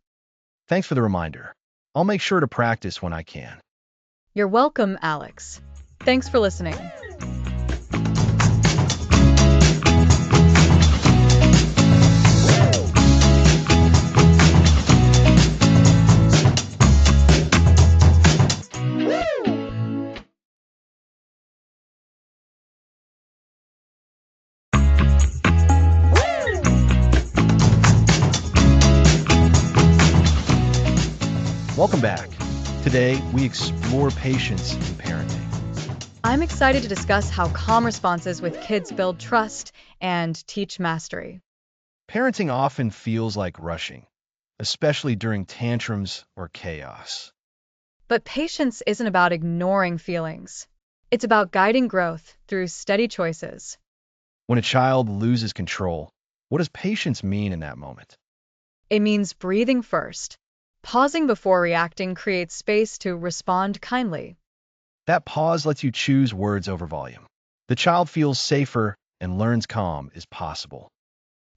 Speaker 1: Thanks for the reminder. I'll make sure to practice when I can.
Speaker 2: You're welcome, Alex. Thanks for listening.
Speaker 1: Welcome back. Today, we explore patience in parenting.
Speaker 2: I'm excited to discuss how calm responses with kids build trust and teach mastery.
Speaker 1: Parenting often feels like rushing, especially during tantrums or chaos.
Speaker 2: But patience isn't about ignoring feelings. It's about guiding growth through steady choices.
Speaker 1: When a child loses control, what does patience mean in that moment?
Speaker 2: It means breathing first. Pausing before reacting creates space to respond kindly.
Speaker 1: That pause lets you choose words over volume. The child feels safer and learns calm is possible.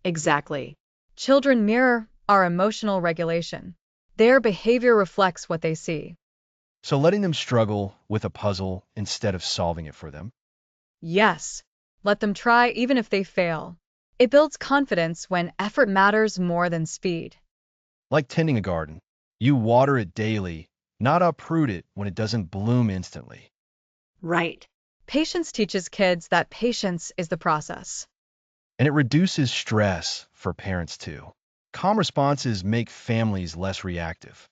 Speaker 2: Exactly. Children mirror our emotional regulation. Their behavior reflects what they see.
Speaker 1: So letting them struggle with a puzzle instead of solving it for them.
Speaker 2: Yes, let them try even if they fail. It builds confidence when effort matters more than speed.
Speaker 1: Like tending a garden, you water it daily, not uproot it when it doesn't bloom instantly.
Speaker 2: Right. Patience teaches kids that patience is the process.
Speaker 1: And it reduces stress for parents too. Calm responses make families less reactive.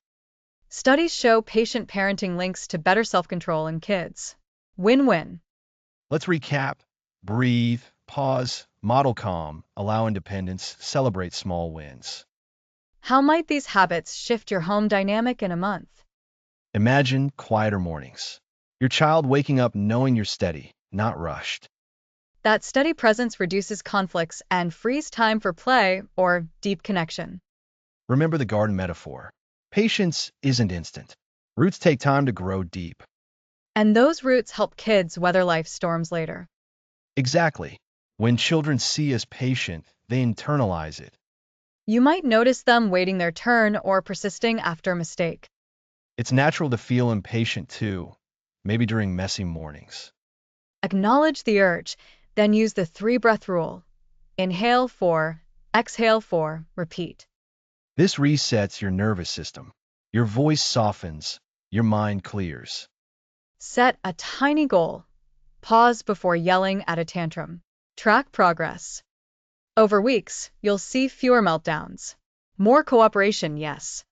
Speaker 2: Studies show patient parenting links to better self-control in kids. Win-win.
Speaker 1: Let's recap. Breathe, pause, model calm, allow independence, celebrate small wins.
Speaker 2: How might these habits shift your home dynamic in a month?
Speaker 1: Imagine quieter mornings. Your child waking up knowing you're steady, not rushed.
Speaker 2: That steady presence reduces conflicts and frees time for play or deep connection.
Speaker 1: Remember the garden metaphor. Patience isn't instant. Roots take time to grow deep.
Speaker 2: And those roots help kids weather life's storms later.
Speaker 1: Exactly. When children see us patient, they internalize it.
Speaker 2: You might notice them waiting their turn or persisting after a mistake.
Speaker 1: It's natural to feel impatient too, maybe during messy mornings.
Speaker 2: Acknowledge the urge, then use the 3-breath rule. Inhale 4, exhale 4, repeat.
Speaker 1: This resets your nervous system. Your voice softens, your mind clears.
Speaker 2: Set a tiny goal. Pause before yelling at a tantrum. Track progress. Over weeks, you'll see fewer meltdowns. More cooperation, yes.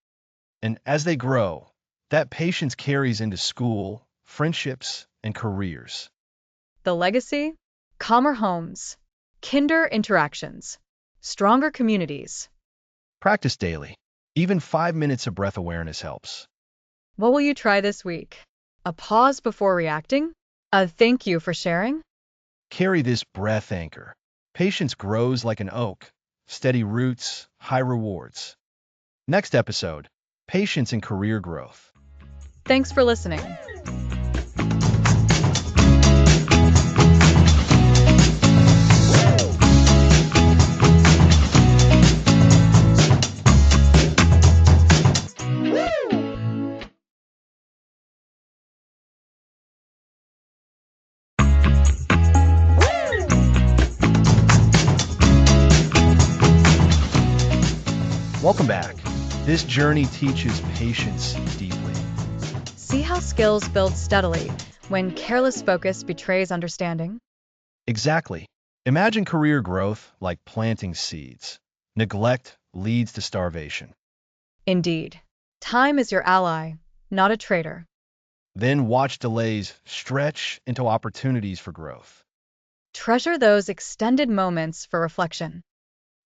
Speaker 1: And as they grow, that patience carries into school, friendships, and careers.
Speaker 2: The legacy? Calmer homes, kinder interactions, stronger communities.
Speaker 1: Practice daily. Even 5 minutes of breath awareness helps.
Speaker 2: What will you try this week? A pause before reacting? A thank you for sharing?
Speaker 1: Carry this breath anchor. Patience grows like an oak. Steady roots, high rewards. Next episode, patience and career growth.
Speaker 2: Thanks for listening.
Speaker 1: Welcome back. This journey teaches patience deeply.
Speaker 2: See how skills build steadily when careless focus betrays understanding?
Speaker 1: Exactly. Imagine career growth like planting seeds. Neglect leads to starvation.
Speaker 2: Indeed. Time is your ally, not a traitor.
Speaker 1: Then watch delays stretch into opportunities for growth.
Speaker 2: Treasure those extended moments for reflection.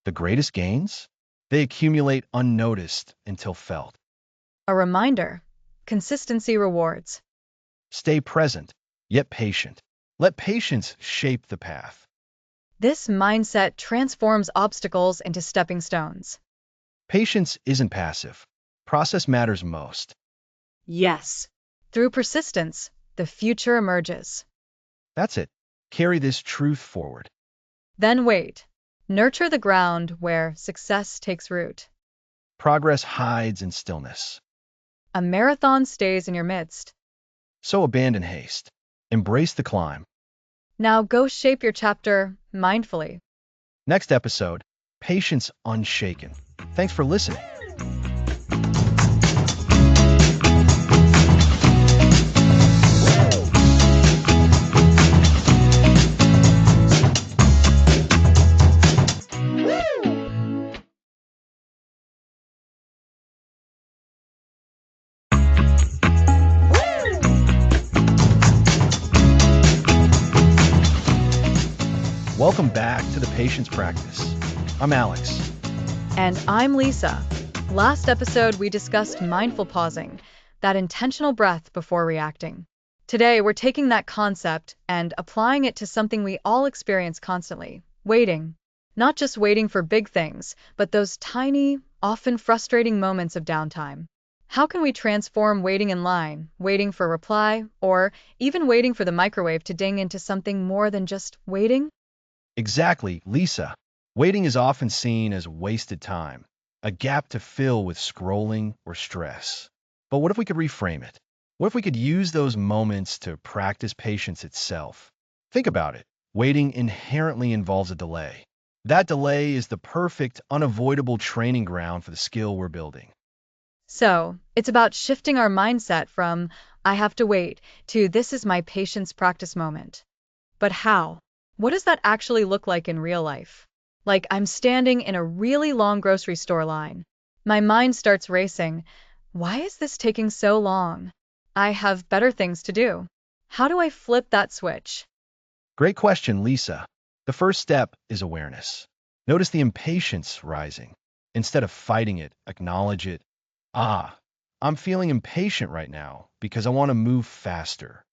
Speaker 1: The greatest gains? They accumulate unnoticed until felt.
Speaker 2: A reminder. Consistency rewards.
Speaker 1: Stay present, yet patient. Let patience shape the path.
Speaker 2: This mindset transforms obstacles into stepping stones.
Speaker 1: Patience isn't passive. Process matters most.
Speaker 2: Yes. Through persistence, the future emerges.
Speaker 1: That's it. Carry this truth forward.
Speaker 2: Then wait. Nurture the ground where success takes root.
Speaker 1: Progress hides in stillness.
Speaker 2: A marathon stays in your midst.
Speaker 1: So abandon haste. Embrace the climb.
Speaker 2: Now go shape your chapter mindfully.
Speaker 1: Next episode, Patience Unshaken. Thanks for listening. Welcome back to the Patience Practice. I'm Alex.
Speaker 2: And I'm Lisa. Last episode, we discussed mindful pausing, that intentional breath before reacting. Today, we're taking that concept and applying it to something we all experience constantly, waiting. Not just waiting for big things, but those tiny, often frustrating moments of downtime. How can we transform waiting in line, waiting for a reply, or even waiting for the microwave to ding into something more than just waiting?
Speaker 1: Exactly, Lisa. Waiting is often seen as wasted time, a gap to fill with scrolling or stress. But what if we could reframe it? What if we could use those moments to practice patience itself? Think about it. Waiting inherently involves a delay. That delay is the perfect, unavoidable training ground for the skill we're building.
Speaker 2: So, it's about shifting our mindset from, I have to wait, to this is my patience practice moment. But how? What does that actually look like in real life? Like I'm standing in a really long grocery store line. My mind starts racing. Why is this taking so long? I have better things to do. How do I flip that switch?
Speaker 1: Great question, Lisa. The first step is awareness. Notice the impatience rising. Instead of fighting it, acknowledge it. Ah, I'm feeling impatient right now because I want to move faster.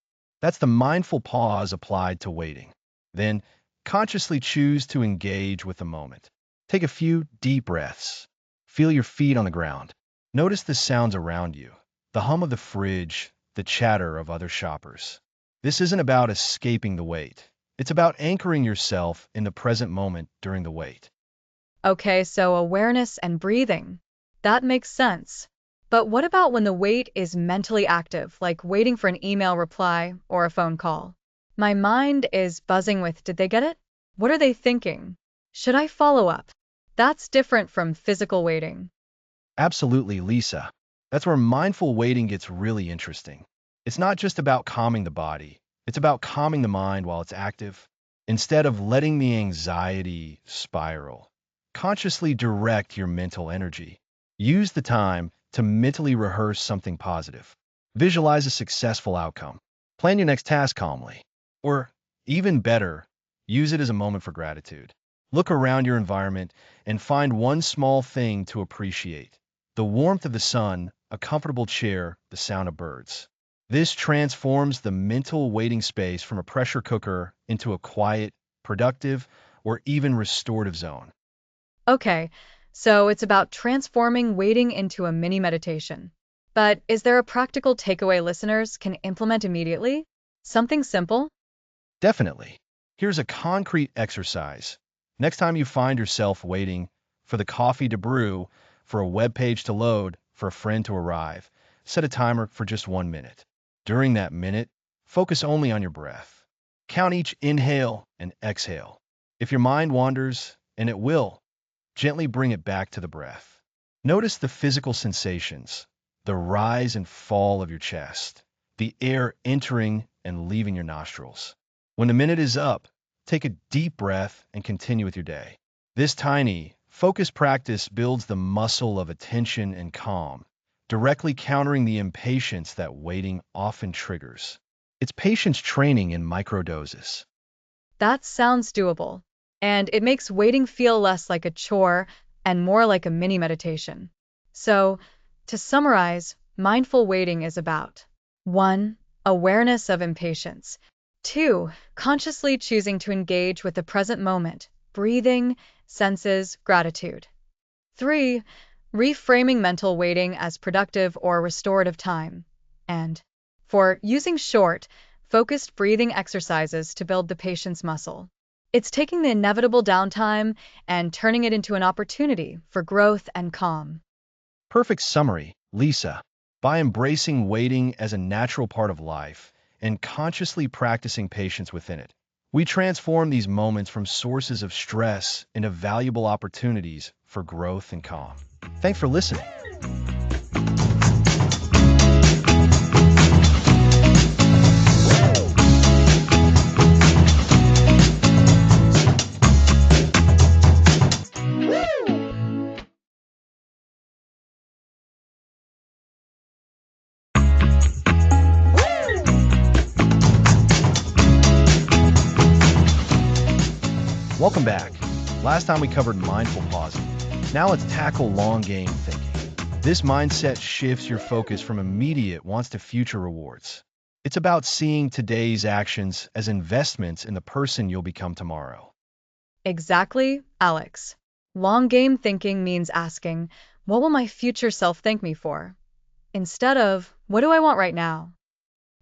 Speaker 1: That's the mindful pause applied to waiting. Then, consciously choose to engage with the moment. Take a few deep breaths. Feel your feet on the ground. Notice the sounds around you, the hum of the fridge, the chatter of other shoppers. This isn't about escaping the wait. It's about anchoring yourself in the present moment during the wait.
Speaker 2: Okay, so awareness and breathing. That makes sense. But what about when the wait is mentally active, like waiting for an email reply or a phone call? My mind is buzzing with, did they get it? What are they thinking? Should I follow up? That's different from physical waiting.
Speaker 1: Absolutely, Lisa. That's where mindful waiting gets really interesting. It's not just about calming the body, it's about calming the mind while it's active. Instead of letting the anxiety spiral, consciously direct your mental energy. Use the time to mentally rehearse something positive. Visualize a successful outcome. Plan your next task calmly. Or, even better, use it as a moment for gratitude. Look around your environment and find one small thing to appreciate. The warmth of the sun, a comfortable chair, the sound of birds. This transforms the mental waiting space from a pressure cooker into a quiet, productive, or even restorative zone.
Speaker 2: Okay, so it's about transforming waiting into a mini meditation. But is there a practical takeaway listeners can implement immediately? Something simple?
Speaker 1: Definitely. Here's a concrete exercise. Next time you find yourself waiting for the coffee to brew, for a web page to load, for a friend to arrive, set a timer for just 1 minute. During that minute, focus only on your breath. Count each inhale and exhale. If your mind wanders, and it will, gently bring it back to the breath. Notice the physical sensations, the rise and fall of your chest, the air entering and leaving your nostrils. When the minute is up, take a deep breath and continue with your day. This tiny, focused practice builds the muscle of attention and calm, directly countering the impatience that waiting often triggers. It's patience training in microdoses.
Speaker 2: That sounds doable. And it makes waiting feel less like a chore and more like a mini meditation. So, to summarize, mindful waiting is about 1. Awareness of impatience. 2. Consciously choosing to engage with the present moment, breathing, senses, gratitude. 3. Reframing mental waiting as productive or restorative time. And 4. Using short, focused breathing exercises to build the patience muscle. It's taking the inevitable downtime and turning it into an opportunity for growth and calm.
Speaker 1: Perfect summary, Lisa. By embracing waiting as a natural part of life and consciously practicing patience within it, we transform these moments from sources of stress into valuable opportunities for growth and calm. Thanks for listening. Welcome back. Last time we covered mindful pausing. Now let's tackle long game thinking. This mindset shifts your focus from immediate wants to future rewards. It's about seeing today's actions as investments in the person you'll become tomorrow.
Speaker 2: Exactly, Alex. Long game thinking means asking, what will my future self thank me for? Instead of, what do I want right now?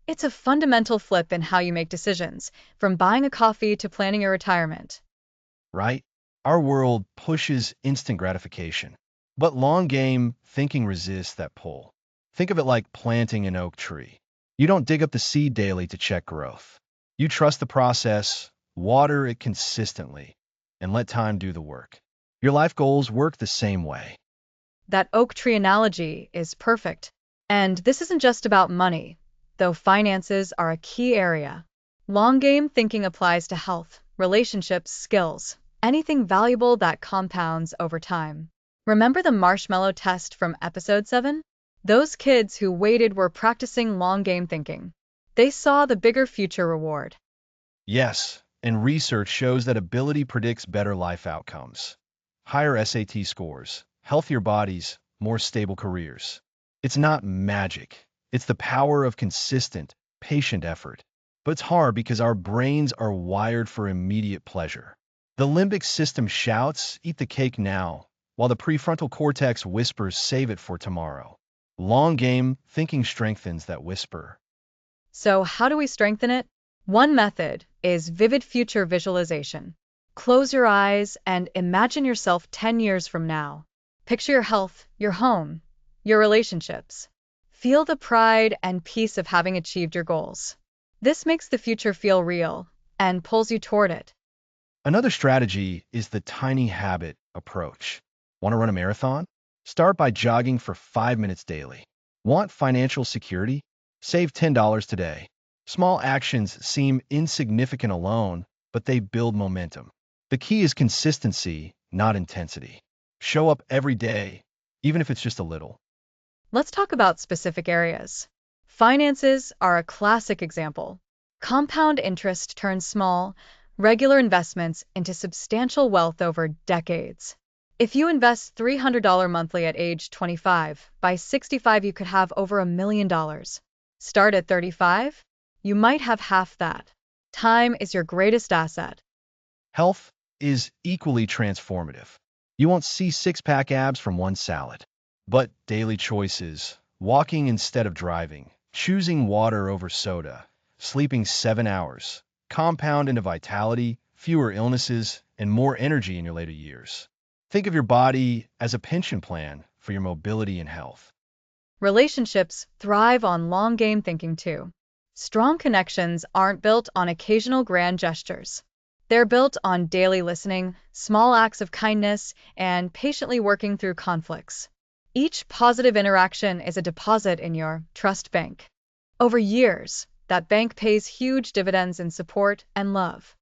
Speaker 2: It's a fundamental flip in how you make decisions, from buying a coffee to planning your retirement.
Speaker 1: Right? Our world pushes instant gratification, but long game thinking resists that pull. Think of it like planting an oak tree. You don't dig up the seed daily to check growth. You trust the process, water it consistently, and let time do the work. Your life goals work the same way.
Speaker 2: That oak tree analogy is perfect. And this isn't just about money, though finances are a key area. Long game thinking applies to health, relationships, skills, anything valuable that compounds over time. Remember the marshmallow test from episode 7? Those kids who waited were practicing long game thinking. They saw the bigger future reward.
Speaker 1: Yes, and research shows that ability predicts better life outcomes. Higher SAT scores, healthier bodies, more stable careers. It's not magic. It's the power of consistent, patient effort. But it's hard because our brains are wired for immediate pleasure. The limbic system shouts, eat the cake now, while the prefrontal cortex whispers, save it for tomorrow. Long game thinking strengthens that whisper.
Speaker 2: So, how do we strengthen it? One method is vivid future visualization. Close your eyes and imagine yourself 10 years from now. Picture your health, your home, your relationships. Feel the pride and peace of having achieved your goals. This makes the future feel real and pulls you toward it.
Speaker 1: Another strategy is the tiny habit approach. Want to run a marathon? Start by jogging for 5 minutes daily. Want financial security? Save $10 today. Small actions seem insignificant alone, but they build momentum. The key is consistency, not intensity. Show up every day, even if it's just a little.
Speaker 2: Let's talk about specific areas. Finances are a classic example. Compound interest turns small, regular investments into substantial wealth over decades. If you invest $300 monthly at age 25, by 65 you could have over $1 million. Start at 35? You might have half that. Time is your greatest asset.
Speaker 1: Health is equally transformative. You won't see six-pack abs from one salad. But daily choices, walking instead of driving, choosing water over soda, sleeping 7 hours, compound into vitality, fewer illnesses, and more energy in your later years. Think of your body as a pension plan for your mobility and health.
Speaker 2: Relationships thrive on long game thinking too. Strong connections aren't built on occasional grand gestures. They're built on daily listening, small acts of kindness, and patiently working through conflicts. Each positive interaction is a deposit in your trust bank. Over years, that bank pays huge dividends in support and love.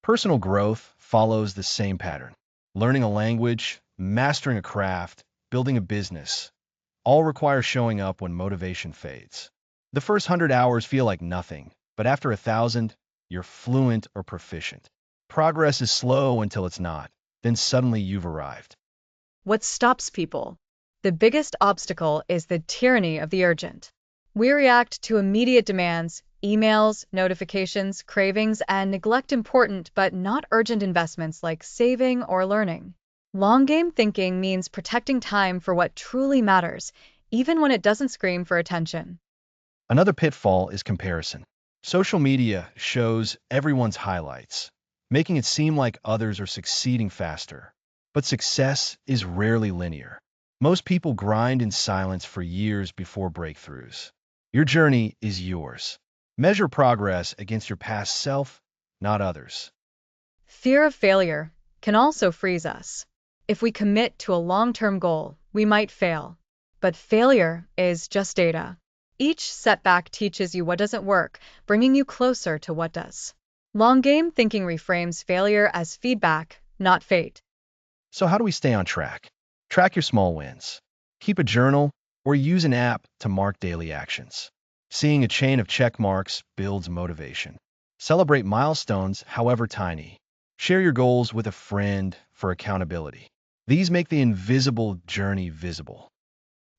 Speaker 1: Personal growth follows the same pattern. Learning a language, mastering a craft, building a business, all require showing up when motivation fades. The first 100 hours feel like nothing, but after 1,000, you're fluent or proficient. Progress is slow until it's not. Then suddenly you've arrived.
Speaker 2: What stops people? The biggest obstacle is the tyranny of the urgent. We react to immediate demands, Emails, notifications, cravings, and neglect important but not urgent investments like saving or learning. Long game thinking means protecting time for what truly matters, even when it doesn't scream for attention.
Speaker 1: Another pitfall is comparison. Social media shows everyone's highlights, making it seem like others are succeeding faster. But success is rarely linear. Most people grind in silence for years before breakthroughs. Your journey is yours. Measure progress against your past self, not others.
Speaker 2: Fear of failure can also freeze us. If we commit to a long-term goal, we might fail. But failure is just data. Each setback teaches you what doesn't work, bringing you closer to what does. Long game thinking reframes failure as feedback, not fate.
Speaker 1: So how do we stay on track? Track your small wins. Keep a journal or use an app to mark daily actions. Seeing a chain of check marks builds motivation. Celebrate milestones, however tiny. Share your goals with a friend for accountability. These make the invisible journey visible.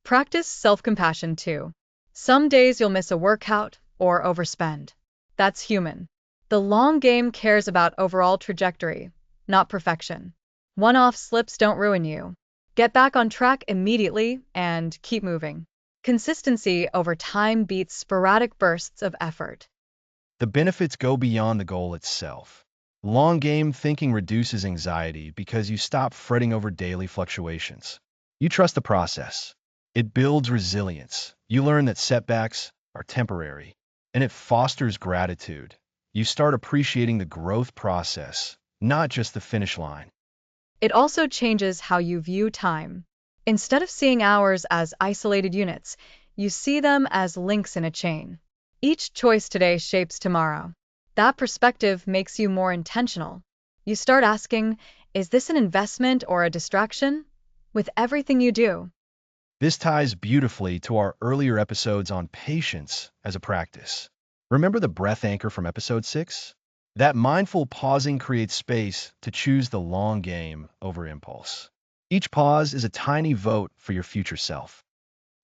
Speaker 2: Practice self-compassion too. Some days you'll miss a workout or overspend. That's human. The long game cares about overall trajectory, not perfection. One-off slips don't ruin you. Get back on track immediately and keep moving. Consistency over time beats sporadic bursts of effort.
Speaker 1: The benefits go beyond the goal itself. Long game thinking reduces anxiety because you stop fretting over daily fluctuations. You trust the process. It builds resilience. You learn that setbacks are temporary, and it fosters gratitude. You start appreciating the growth process, not just the finish line.
Speaker 2: It also changes how you view time. Instead of seeing hours as isolated units, you see them as links in a chain. Each choice today shapes tomorrow. That perspective makes you more intentional. You start asking, is this an investment or a distraction? With everything you do.
Speaker 1: This ties beautifully to our earlier episodes on patience as a practice. Remember the breath anchor from episode 6? That mindful pausing creates space to choose the long game over impulse. Each pause is a tiny vote for your future self.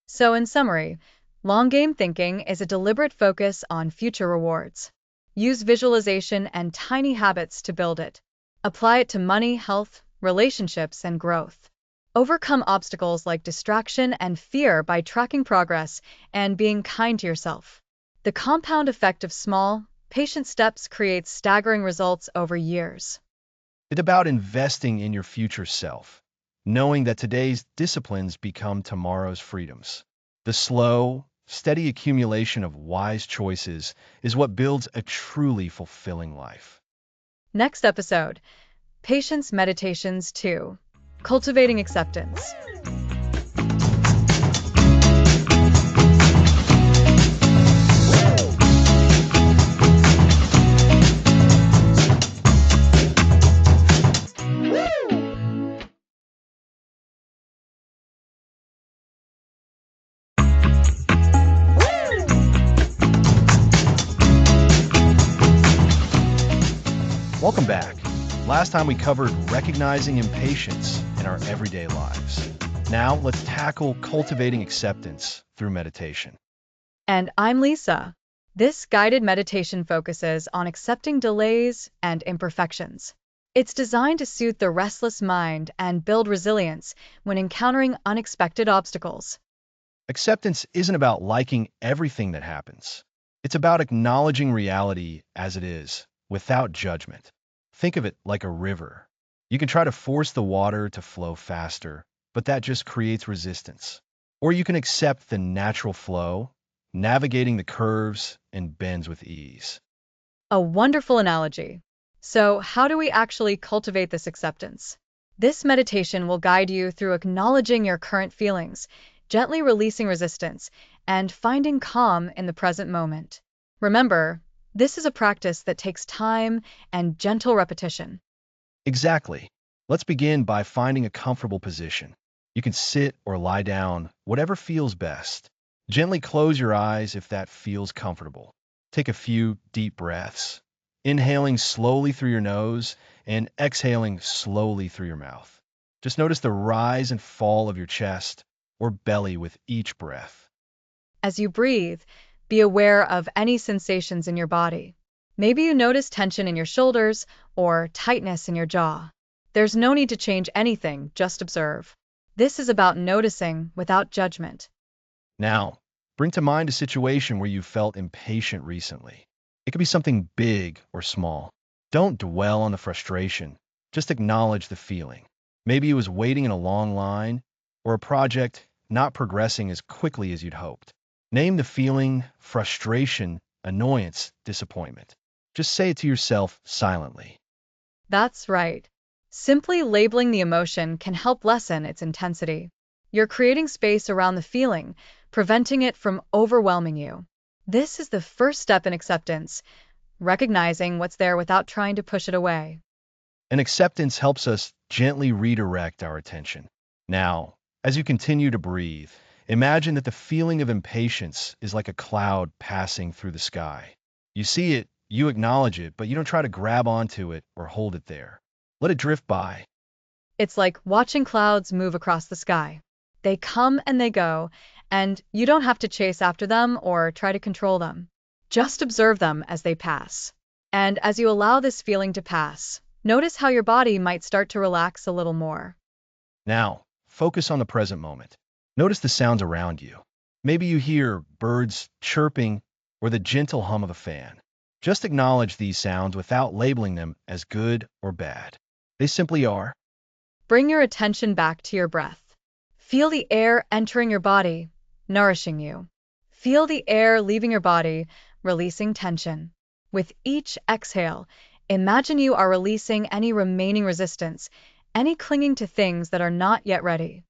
Speaker 2: So, in summary, long game thinking is a deliberate focus on future rewards. Use visualization and tiny habits to build it. Apply it to money, health, relationships, and growth. Overcome obstacles like distraction and fear by tracking progress and being kind to yourself. The compound effect of small, patient steps creates staggering results over years.
Speaker 1: It's about investing in your future self, knowing that today's disciplines become tomorrow's freedoms. The slow, steady accumulation of wise choices is what builds a truly fulfilling life.
Speaker 2: Next episode, Patience Meditations 2, Cultivating Acceptance.
Speaker 1: Welcome back. Last time we covered recognizing impatience in our everyday lives. Now let's tackle cultivating acceptance through meditation.
Speaker 2: And I'm Lisa. This guided meditation focuses on accepting delays and imperfections. It's designed to suit the restless mind and build resilience when encountering unexpected obstacles.
Speaker 1: Acceptance isn't about liking everything that happens. It's about acknowledging reality as it is, without judgment. Think of it like a river. You can try to force the water to flow faster, but that just creates resistance. Or you can accept the natural flow, navigating the curves and bends with ease.
Speaker 2: A wonderful analogy. So, how do we actually cultivate this acceptance? This meditation will guide you through acknowledging your current feelings, gently releasing resistance, and finding calm in the present moment. Remember, this is a practice that takes time and gentle repetition.
Speaker 1: Exactly. Let's begin by finding a comfortable position. You can sit or lie down, whatever feels best. Gently close your eyes if that feels comfortable. Take a few deep breaths, inhaling slowly through your nose and exhaling slowly through your mouth. Just notice the rise and fall of your chest or belly with each breath.
Speaker 2: As you breathe, Be aware of any sensations in your body. Maybe you notice tension in your shoulders or tightness in your jaw. There's no need to change anything, just observe. This is about noticing without judgment.
Speaker 1: Now, bring to mind a situation where you felt impatient recently. It could be something big or small. Don't dwell on the frustration. Just acknowledge the feeling. Maybe it was waiting in a long line or a project not progressing as quickly as you'd hoped. Name the feeling: frustration, annoyance, disappointment. Just say it to yourself silently.
Speaker 2: That's right. Simply labeling the emotion can help lessen its intensity. You're creating space around the feeling, preventing it from overwhelming you. This is the first step in acceptance, recognizing what's there without trying to push it away.
Speaker 1: And acceptance helps us gently redirect our attention. Now, as you continue to breathe, imagine that the feeling of impatience is like a cloud passing through the sky. You see it, you acknowledge it, but you don't try to grab onto it or hold it there. Let it drift by.
Speaker 2: It's like watching clouds move across the sky. They come and they go, and you don't have to chase after them or try to control them. Just observe them as they pass. And as you allow this feeling to pass, notice how your body might start to relax a little more.
Speaker 1: Now, focus on the present moment. Notice the sounds around you. Maybe you hear birds chirping or the gentle hum of a fan. Just acknowledge these sounds without labeling them as good or bad. They simply are.
Speaker 2: Bring your attention back to your breath. Feel the air entering your body, nourishing you. Feel the air leaving your body, releasing tension. With each exhale, imagine you are releasing any remaining resistance, any clinging to things that are not yet ready.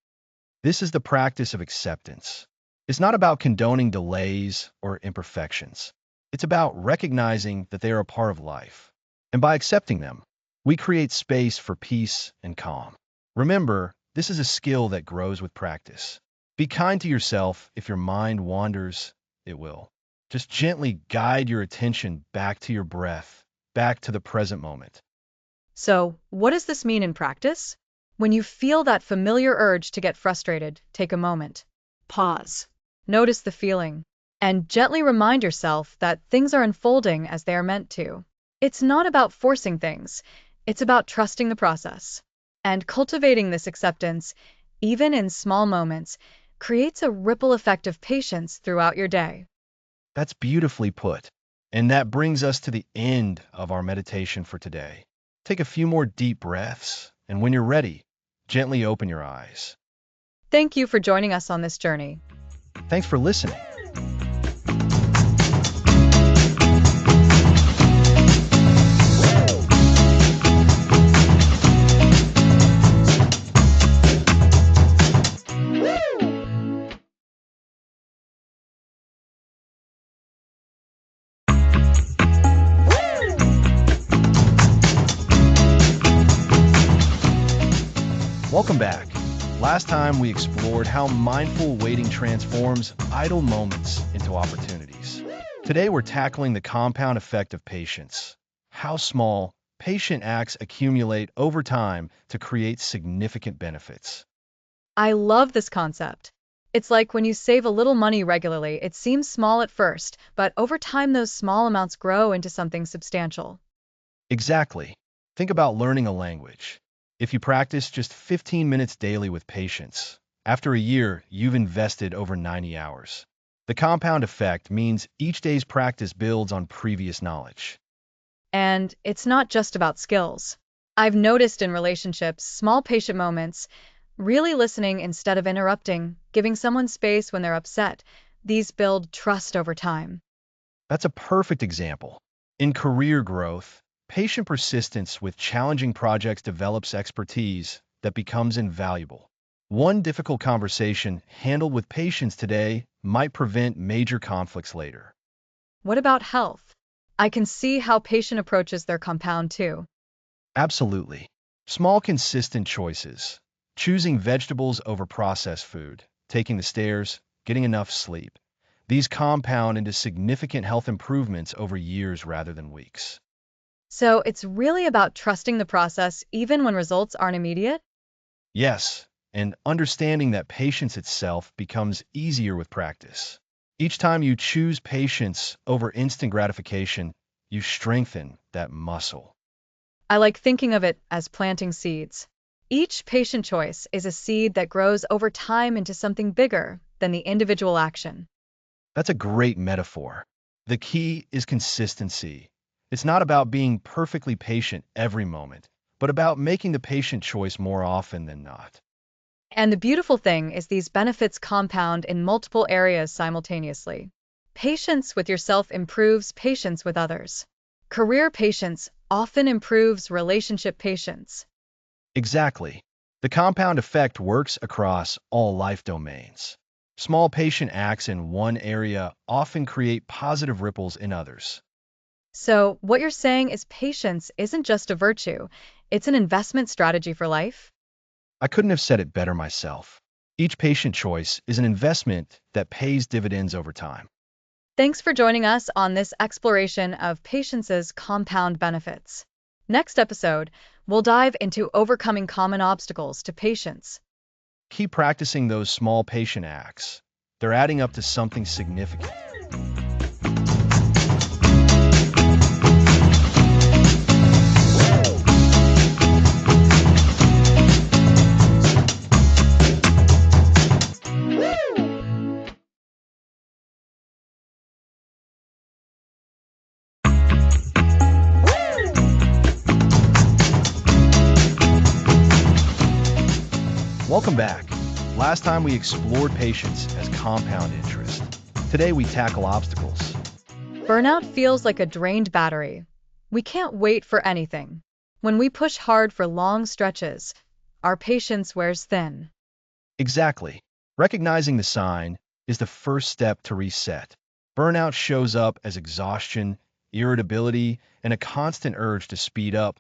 Speaker 1: This is the practice of acceptance. It's not about condoning delays or imperfections. It's about recognizing that they are a part of life. And by accepting them, we create space for peace and calm. Remember, this is a skill that grows with practice. Be kind to yourself. If your mind wanders, it will. Just gently guide your attention back to your breath, back to the present moment.
Speaker 2: So, what does this mean in practice? When you feel that familiar urge to get frustrated, take a moment. Pause. Notice the feeling. And gently remind yourself that things are unfolding as they are meant to. It's not about forcing things, it's about trusting the process. And cultivating this acceptance, even in small moments, creates a ripple effect of patience throughout your day.
Speaker 1: That's beautifully put. And that brings us to the end of our meditation for today. Take a few more deep breaths, and when you're ready, gently open your eyes.
Speaker 2: Thank you for joining us on this journey.
Speaker 1: Thanks for listening. Welcome back. Last time we explored how mindful waiting transforms idle moments into opportunities. Today we're tackling the compound effect of patience. How small, patient acts accumulate over time to create significant benefits.
Speaker 2: I love this concept. It's like when you save a little money regularly, it seems small at first, but over time those small amounts grow into something substantial.
Speaker 1: Exactly. Think about learning a language. If you practice just 15 minutes daily with patience, after a year, you've invested over 90 hours. The compound effect means each day's practice builds on previous knowledge.
Speaker 2: And it's not just about skills. I've noticed in relationships, small patient moments, really listening instead of interrupting, giving someone space when they're upset, these build trust over time.
Speaker 1: That's a perfect example. In career growth, patient persistence with challenging projects develops expertise that becomes invaluable. One difficult conversation handled with patience today might prevent major conflicts later.
Speaker 2: What about health? I can see how patient approaches their compound too.
Speaker 1: Absolutely. Small, consistent choices. Choosing vegetables over processed food, taking the stairs, getting enough sleep. These compound into significant health improvements over years rather than weeks.
Speaker 2: So it's really about trusting the process even when results aren't immediate?
Speaker 1: Yes, and understanding that patience itself becomes easier with practice. Each time you choose patience over instant gratification, you strengthen that muscle.
Speaker 2: I like thinking of it as planting seeds. Each patient choice is a seed that grows over time into something bigger than the individual action.
Speaker 1: That's a great metaphor. The key is consistency. It's not about being perfectly patient every moment, but about making the patient choice more often than not.
Speaker 2: And the beautiful thing is these benefits compound in multiple areas simultaneously. Patience with yourself improves patience with others. Career patience often improves relationship patience.
Speaker 1: Exactly. The compound effect works across all life domains. Small patient acts in one area often create positive ripples in others.
Speaker 2: So, what you're saying is patience isn't just a virtue, it's an investment strategy for life?
Speaker 1: I couldn't have said it better myself. Each patient choice is an investment that pays dividends over time.
Speaker 2: Thanks for joining us on this exploration of patience's compound benefits. Next episode, we'll dive into overcoming common obstacles to patience.
Speaker 1: Keep practicing those small patient acts. They're adding up to something significant. Welcome back. Last time we explored patience as compound interest. Today we tackle obstacles.
Speaker 2: Burnout feels like a drained battery. We can't wait for anything. When we push hard for long stretches, our patience wears thin.
Speaker 1: Exactly. Recognizing the sign is the first step to reset. Burnout shows up as exhaustion, irritability, and a constant urge to speed up,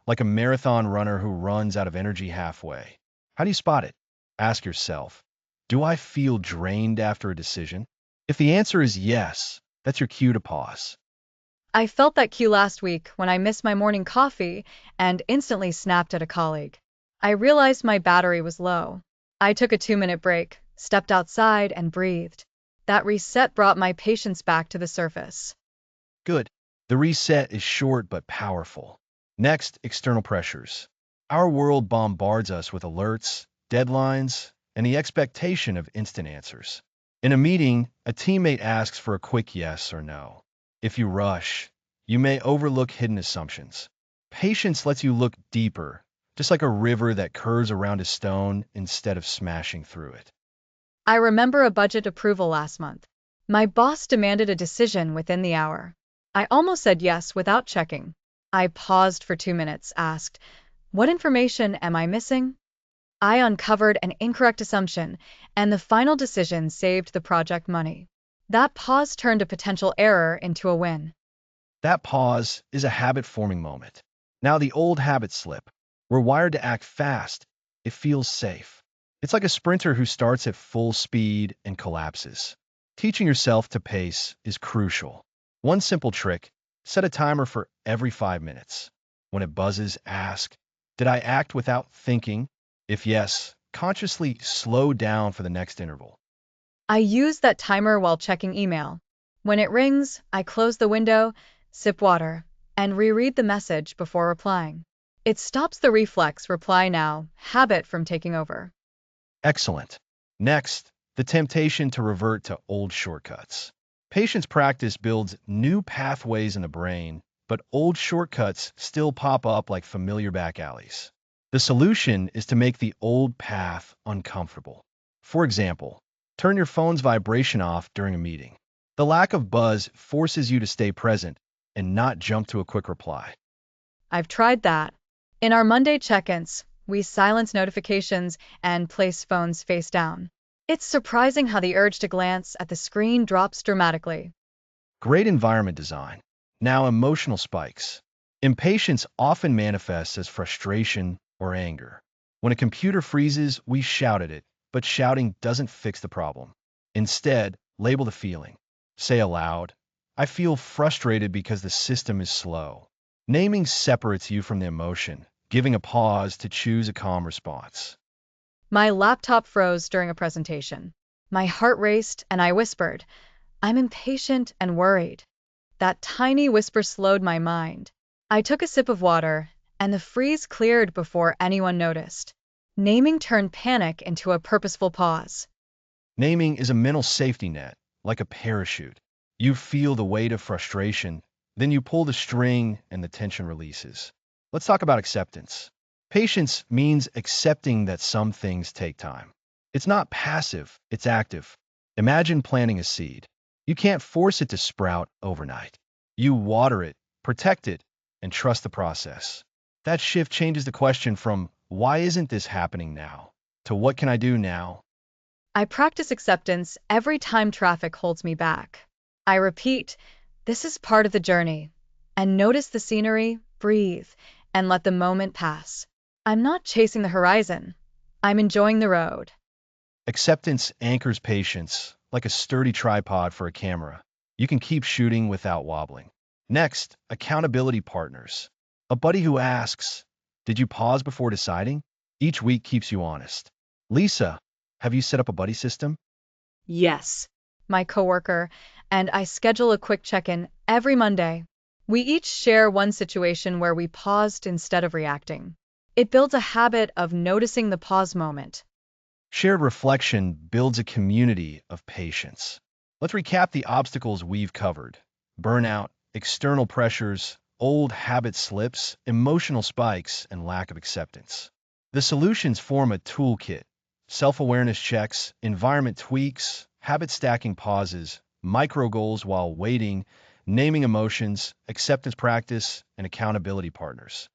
Speaker 1: like a marathon runner who runs out of energy halfway. How do you spot it? Ask yourself, do I feel drained after a decision? If the answer is yes, that's your cue to pause.
Speaker 2: I felt that cue last week when I missed my morning coffee and instantly snapped at a colleague. I realized my battery was low. I took a 2-minute break, stepped outside, and breathed. That reset brought my patience back to the surface.
Speaker 1: Good. The reset is short but powerful. Next, external pressures. Our world bombards us with alerts, deadlines, and the expectation of instant answers. In a meeting, a teammate asks for a quick yes or no. If you rush, you may overlook hidden assumptions. Patience lets you look deeper, just like a river that curves around a stone instead of smashing through it.
Speaker 2: I remember a budget approval last month. My boss demanded a decision within the hour. I almost said yes without checking. I paused for 2 minutes, asked, "What information am I missing?" I uncovered an incorrect assumption, and the final decision saved the project money. That pause turned a potential error into a win.
Speaker 1: That pause is a habit-forming moment. Now the old habits slip. We're wired to act fast. It feels safe. It's like a sprinter who starts at full speed and collapses. Teaching yourself to pace is crucial. One simple trick, set a timer for every 5 minutes. When it buzzes, ask, did I act without thinking? If yes, consciously slow down for the next interval.
Speaker 2: I use that timer while checking email. When it rings, I close the window, sip water, and reread the message before replying. It stops the reflex reply now habit from taking over.
Speaker 1: Excellent. Next, the temptation to revert to old shortcuts. Patience practice builds new pathways in the brain, but old shortcuts still pop up like familiar back alleys. The solution is to make the old path uncomfortable. For example, turn your phone's vibration off during a meeting. The lack of buzz forces you to stay present and not jump to a quick reply.
Speaker 2: I've tried that. In our Monday check-ins, we silence notifications and place phones face down. It's surprising how the urge to glance at the screen drops dramatically.
Speaker 1: Great environment design. Now, emotional spikes. Impatience often manifests as frustration or anger. When a computer freezes, we shout at it, but shouting doesn't fix the problem. Instead, label the feeling. Say aloud, I feel frustrated because the system is slow. Naming separates you from the emotion, giving a pause to choose a calm response.
Speaker 2: My laptop froze during a presentation. My heart raced and I whispered, I'm impatient and worried. That tiny whisper slowed my mind. I took a sip of water, and the freeze cleared before anyone noticed. Naming turned panic into a purposeful pause.
Speaker 1: Naming is a mental safety net, like a parachute. You feel the weight of frustration, then you pull the string and the tension releases. Let's talk about acceptance. Patience means accepting that some things take time. It's not passive, it's active. Imagine planting a seed. You can't force it to sprout overnight. You water it, protect it, and trust the process. That shift changes the question from, why isn't this happening now, to what can I do now?
Speaker 2: I practice acceptance every time traffic holds me back. I repeat, this is part of the journey. And notice the scenery, breathe, and let the moment pass. I'm not chasing the horizon. I'm enjoying the road.
Speaker 1: Acceptance anchors patience, like a sturdy tripod for a camera. You can keep shooting without wobbling. Next, accountability partners. A buddy who asks, did you pause before deciding? Each week keeps you honest. Lisa, have you set up a buddy system?
Speaker 2: Yes, my coworker, and I schedule a quick check-in every Monday. We each share one situation where we paused instead of reacting. It builds a habit of noticing the pause moment.
Speaker 1: Shared reflection builds a community of patience. Let's recap the obstacles we've covered: burnout, external pressures, old habit slips, emotional spikes, and lack of acceptance. The solutions form a toolkit: self-awareness checks, environment tweaks, habit stacking pauses, micro goals while waiting, naming emotions, acceptance practice, and accountability partners.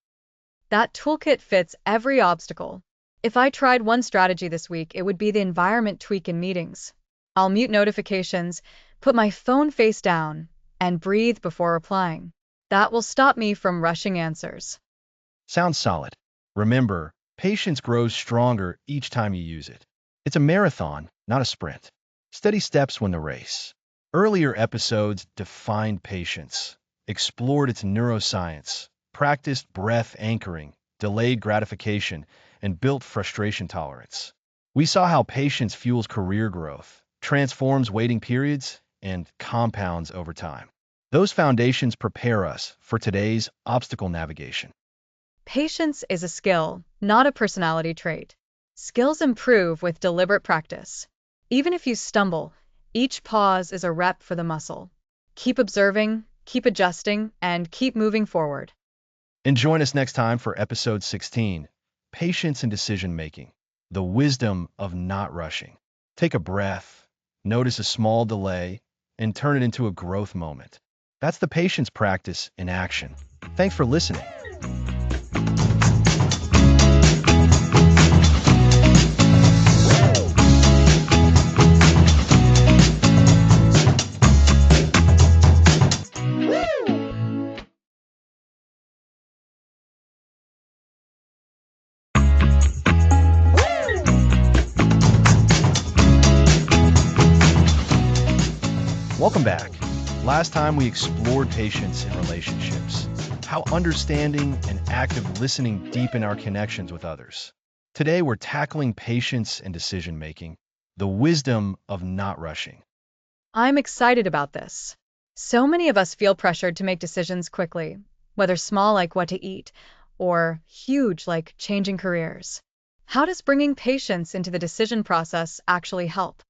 Speaker 2: That toolkit fits every obstacle. If I tried one strategy this week, it would be the environment tweak in meetings. I'll mute notifications, put my phone face down, and breathe before replying. That will stop me from rushing answers.
Speaker 1: Sounds solid. Remember, patience grows stronger each time you use it. It's a marathon, not a sprint. Steady steps win the race. Earlier episodes defined patience, explored its neuroscience, practiced breath anchoring, delayed gratification, and built frustration tolerance. We saw how patience fuels career growth, transforms waiting periods, and compounds over time. Those foundations prepare us for today's obstacle navigation.
Speaker 2: Patience is a skill, not a personality trait. Skills improve with deliberate practice. Even if you stumble, each pause is a rep for the muscle. Keep observing, keep adjusting, and keep moving forward.
Speaker 1: And join us next time for episode 16, Patience and Decision Making, the wisdom of not rushing. Take a breath, notice a small delay, and turn it into a growth moment. That's the patience practice in action. Thanks for listening. Welcome back. Last time we explored patience in relationships, how understanding and active listening deepen our connections with others. Today we're tackling patience and decision making, the wisdom of not rushing.
Speaker 2: I'm excited about this. So many of us feel pressured to make decisions quickly, whether small like what to eat, or huge like changing careers. How does bringing patience into the decision process actually help?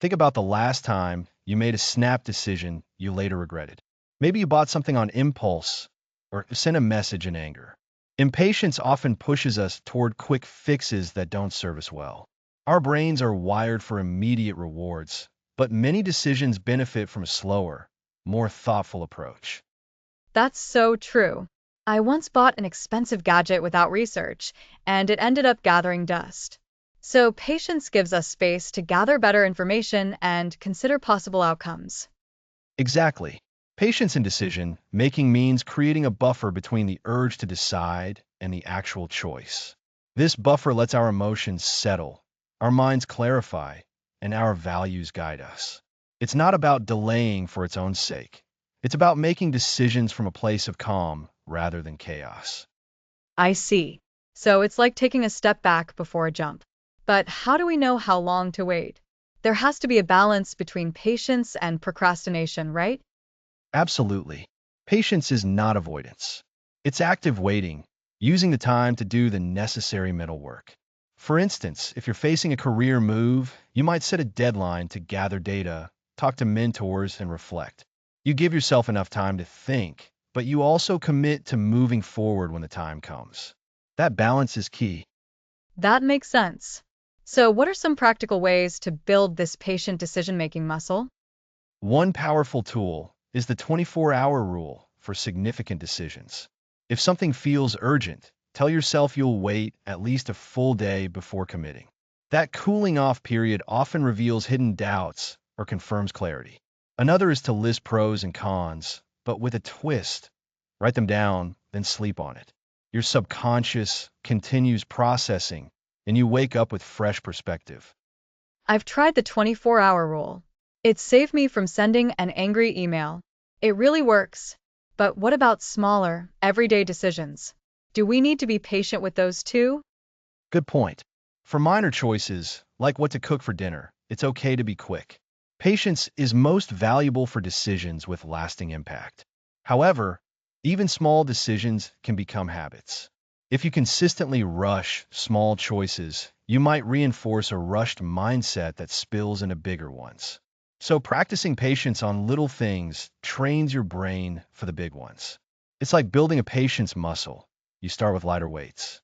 Speaker 1: Think about the last time you made a snap decision you later regretted. Maybe you bought something on impulse or sent a message in anger. Impatience often pushes us toward quick fixes that don't serve us well. Our brains are wired for immediate rewards, but many decisions benefit from a slower, more thoughtful approach.
Speaker 2: That's so true. I once bought an expensive gadget without research, and it ended up gathering dust. So, patience gives us space to gather better information and consider possible outcomes.
Speaker 1: Exactly. Patience in decision making means creating a buffer between the urge to decide and the actual choice. This buffer lets our emotions settle, our minds clarify, and our values guide us. It's not about delaying for its own sake. It's about making decisions from a place of calm rather than chaos.
Speaker 2: I see. So, it's like taking a step back before a jump. But how do we know how long to wait? There has to be a balance between patience and procrastination, right?
Speaker 1: Absolutely. Patience is not avoidance. It's active waiting, using the time to do the necessary mental work. For instance, if you're facing a career move, you might set a deadline to gather data, talk to mentors, and reflect. You give yourself enough time to think, but you also commit to moving forward when the time comes. That balance is key.
Speaker 2: That makes sense. So, what are some practical ways to build this patient decision-making muscle?
Speaker 1: One powerful tool is the 24-hour rule for significant decisions. If something feels urgent, tell yourself you'll wait at least a full day before committing. That cooling off period often reveals hidden doubts or confirms clarity. Another is to list pros and cons, but with a twist. Write them down, then sleep on it. Your subconscious continues processing, and you wake up with fresh perspective.
Speaker 2: I've tried the 24-hour rule. It saved me from sending an angry email. It really works. But what about smaller, everyday decisions? Do we need to be patient with those too?
Speaker 1: Good point. For minor choices, like what to cook for dinner, it's okay to be quick. Patience is most valuable for decisions with lasting impact. However, even small decisions can become habits. If you consistently rush small choices, you might reinforce a rushed mindset that spills into bigger ones. So practicing patience on little things trains your brain for the big ones. It's like building a patience muscle. You start with lighter weights.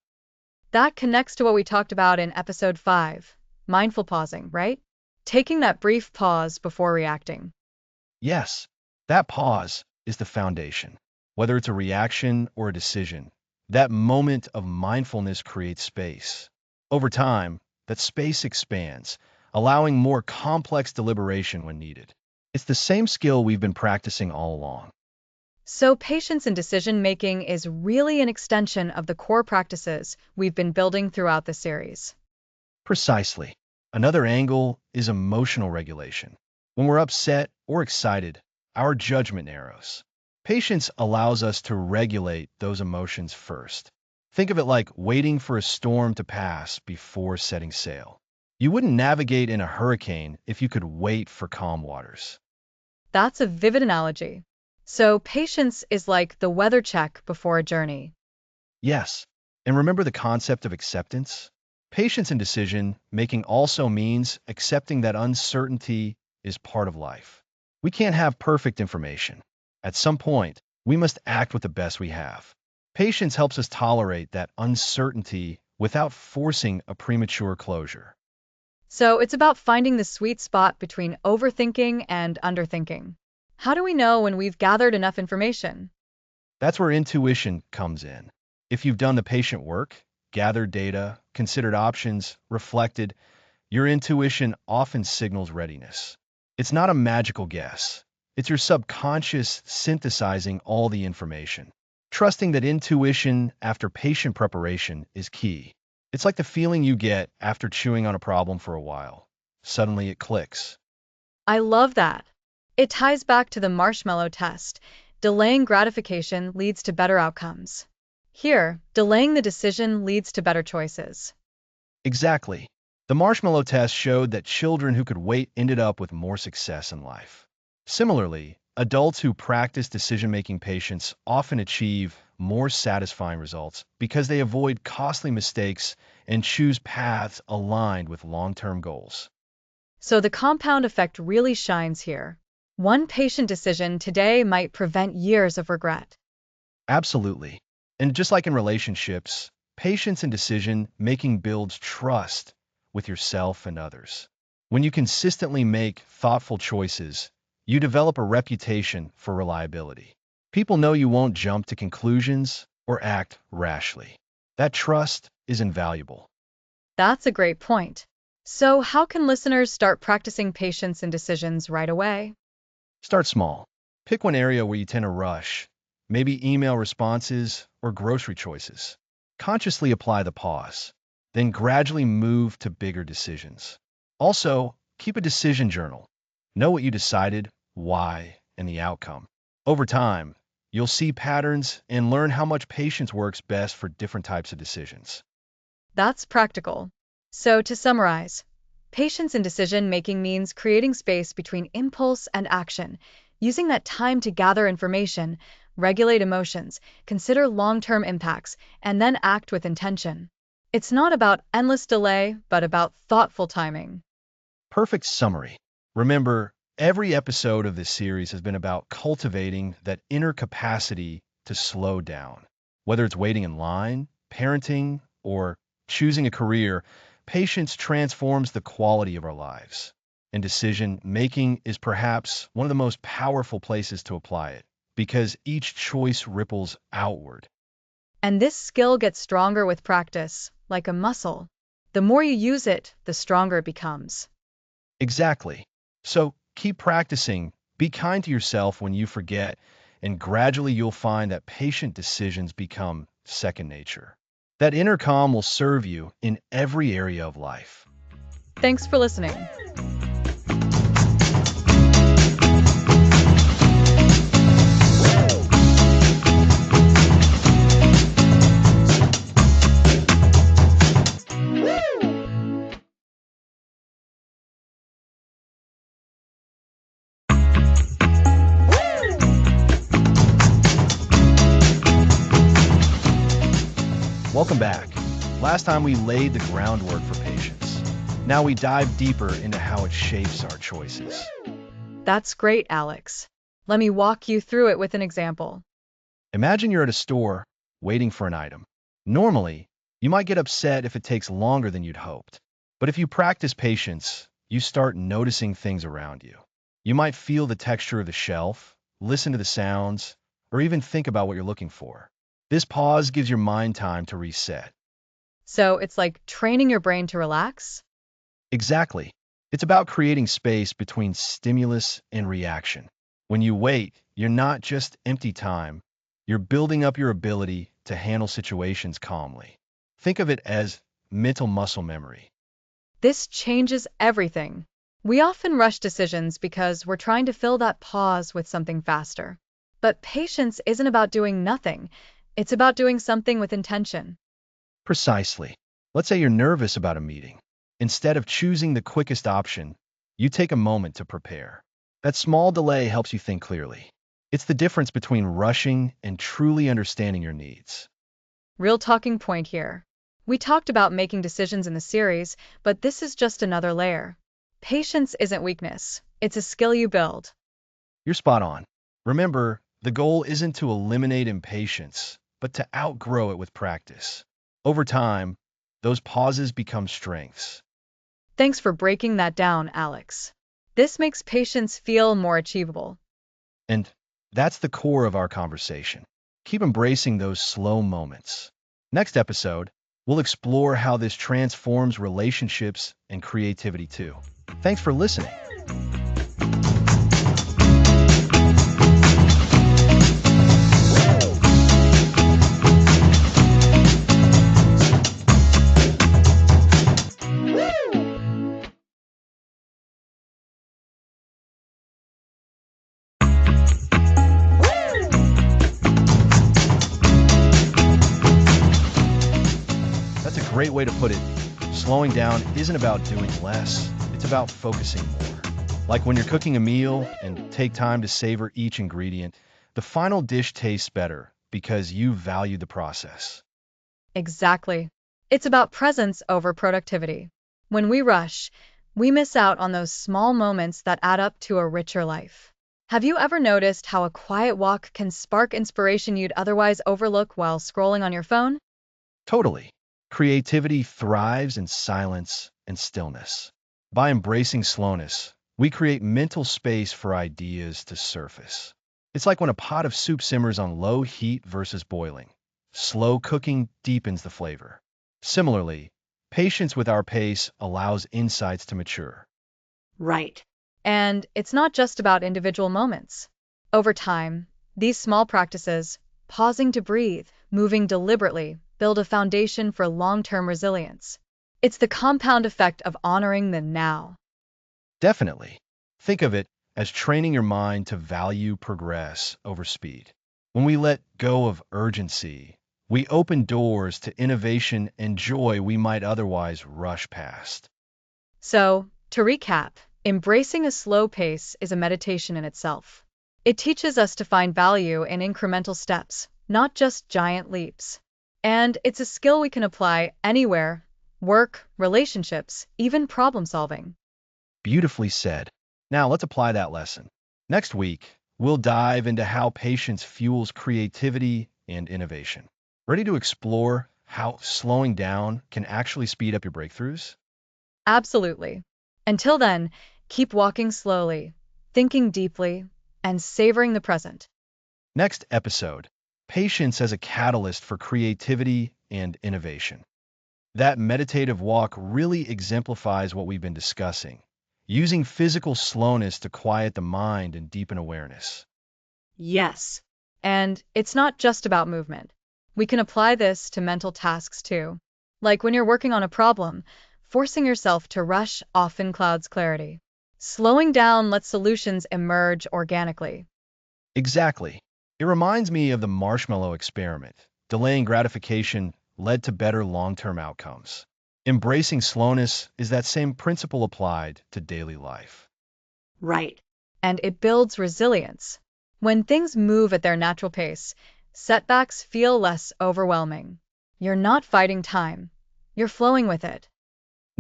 Speaker 2: That connects to what we talked about in episode 5, mindful pausing, right? Taking that brief pause before reacting.
Speaker 1: Yes, that pause is the foundation. Whether it's a reaction or a decision, that moment of mindfulness creates space. Over time, that space expands, allowing more complex deliberation when needed. It's the same skill we've been practicing all along.
Speaker 2: So, patience in decision making is really an extension of the core practices we've been building throughout the series.
Speaker 1: Precisely. Another angle is emotional regulation. When we're upset or excited, our judgment narrows. Patience allows us to regulate those emotions first. Think of it like waiting for a storm to pass before setting sail. You wouldn't navigate in a hurricane if you could wait for calm waters.
Speaker 2: That's a vivid analogy. So, patience is like the weather check before a journey.
Speaker 1: Yes, and remember the concept of acceptance? Patience in decision making also means accepting that uncertainty is part of life. We can't have perfect information. At some point, we must act with the best we have. Patience helps us tolerate that uncertainty without forcing a premature closure.
Speaker 2: So, it's about finding the sweet spot between overthinking and underthinking. How do we know when we've gathered enough information?
Speaker 1: That's where intuition comes in. If you've done the patient work, gathered data, considered options, reflected, your intuition often signals readiness. It's not a magical guess. It's your subconscious synthesizing all the information. Trusting that intuition after patient preparation is key. It's like the feeling you get after chewing on a problem for a while. Suddenly it clicks.
Speaker 2: I love that. It ties back to the marshmallow test. Delaying gratification leads to better outcomes. Here, delaying the decision leads to better choices.
Speaker 1: Exactly. The marshmallow test showed that children who could wait ended up with more success in life. Similarly, adults who practice decision-making patience often achieve more satisfying results because they avoid costly mistakes and choose paths aligned with long-term goals.
Speaker 2: So the compound effect really shines here. One patient decision today might prevent years of regret.
Speaker 1: Absolutely. And just like in relationships, patience and decision-making builds trust with yourself and others. When you consistently make thoughtful choices, you develop a reputation for reliability. People know you won't jump to conclusions or act rashly. That trust is invaluable.
Speaker 2: That's a great point. So, how can listeners start practicing patience in decisions right away?
Speaker 1: Start small. Pick one area where you tend to rush, maybe email responses or grocery choices. Consciously apply the pause, then gradually move to bigger decisions. Also, keep a decision journal. Know what you decided, why, and the outcome. Over time, you'll see patterns and learn how much patience works best for different types of decisions.
Speaker 2: That's practical. So, to summarize, Patience in decision making means creating space between impulse and action, using that time to gather information, regulate emotions, consider long term impacts, and then act with intention. It's not about endless delay, but about thoughtful timing.
Speaker 1: Perfect summary. Remember, every episode of this series has been about cultivating that inner capacity to slow down. Whether it's waiting in line, parenting, or choosing a career, patience transforms the quality of our lives. And decision making is perhaps one of the most powerful places to apply it, because each choice ripples outward.
Speaker 2: And this skill gets stronger with practice, like a muscle. The more you use it, the stronger it becomes.
Speaker 1: Exactly. So keep practicing, be kind to yourself when you forget, and gradually you'll find that patient decisions become second nature. That inner calm will serve you in every area of life.
Speaker 2: Thanks for listening.
Speaker 1: Welcome back. Last time we laid the groundwork for patience. Now we dive deeper into how it shapes our choices.
Speaker 2: That's great, Alex. Let me walk you through it with an example.
Speaker 1: Imagine you're at a store waiting for an item. Normally, you might get upset if it takes longer than you'd hoped. But if you practice patience, you start noticing things around you. You might feel the texture of the shelf, listen to the sounds, or even think about what you're looking for. This pause gives your mind time to reset.
Speaker 2: So it's like training your brain to relax?
Speaker 1: Exactly. It's about creating space between stimulus and reaction. When you wait, you're not just empty time, you're building up your ability to handle situations calmly. Think of it as mental muscle memory.
Speaker 2: This changes everything. We often rush decisions because we're trying to fill that pause with something faster. But patience isn't about doing nothing, it's about doing something with intention.
Speaker 1: Precisely. Let's say you're nervous about a meeting. Instead of choosing the quickest option, you take a moment to prepare. That small delay helps you think clearly. It's the difference between rushing and truly understanding your needs.
Speaker 2: Real talking point here. We talked about making decisions in the series, but this is just another layer. Patience isn't weakness, it's a skill you build.
Speaker 1: You're spot on. Remember, the goal isn't to eliminate impatience, but to outgrow it with practice. Over time, those pauses become strengths.
Speaker 2: Thanks for breaking that down, Alex. This makes patience feel more achievable.
Speaker 1: And that's the core of our conversation. Keep embracing those slow moments. Next episode, we'll explore how this transforms relationships and creativity too. Thanks for listening. That's a great way to put it. Slowing down isn't about doing less, it's about focusing more. Like when you're cooking a meal and take time to savor each ingredient, the final dish tastes better because you value the process.
Speaker 2: Exactly. It's about presence over productivity. When we rush, we miss out on those small moments that add up to a richer life. Have you ever noticed how a quiet walk can spark inspiration you'd otherwise overlook while scrolling on your phone?
Speaker 1: Totally. Creativity thrives in silence and stillness. By embracing slowness, we create mental space for ideas to surface. It's like when a pot of soup simmers on low heat versus boiling. Slow cooking deepens the flavor. Similarly, patience with our pace allows insights to mature.
Speaker 2: Right. And it's not just about individual moments. Over time, these small practices, pausing to breathe, moving deliberately, build a foundation for long-term resilience. It's the compound effect of honoring the now.
Speaker 1: Definitely. Think of it as training your mind to value progress over speed. When we let go of urgency, we open doors to innovation and joy we might otherwise rush past.
Speaker 2: So, to recap, embracing a slow pace is a meditation in itself. It teaches us to find value in incremental steps, not just giant leaps. And it's a skill we can apply anywhere: work, relationships, even problem solving.
Speaker 1: Beautifully said. Now let's apply that lesson. Next week, we'll dive into how patience fuels creativity and innovation. Ready to explore how slowing down can actually speed up your breakthroughs?
Speaker 2: Absolutely. Until then, keep walking slowly, thinking deeply, and savoring the present.
Speaker 1: Next episode, patience as a catalyst for creativity and innovation. That meditative walk really exemplifies what we've been discussing, using physical slowness to quiet the mind and deepen awareness.
Speaker 2: Yes. And it's not just about movement. We can apply this to mental tasks too. Like when you're working on a problem, forcing yourself to rush often clouds clarity. Slowing down lets solutions emerge organically.
Speaker 1: Exactly. It reminds me of the marshmallow experiment. Delaying gratification led to better long-term outcomes. Embracing slowness is that same principle applied to daily life.
Speaker 2: Right. And it builds resilience. When things move at their natural pace, setbacks feel less overwhelming. You're not fighting time, you're flowing with it.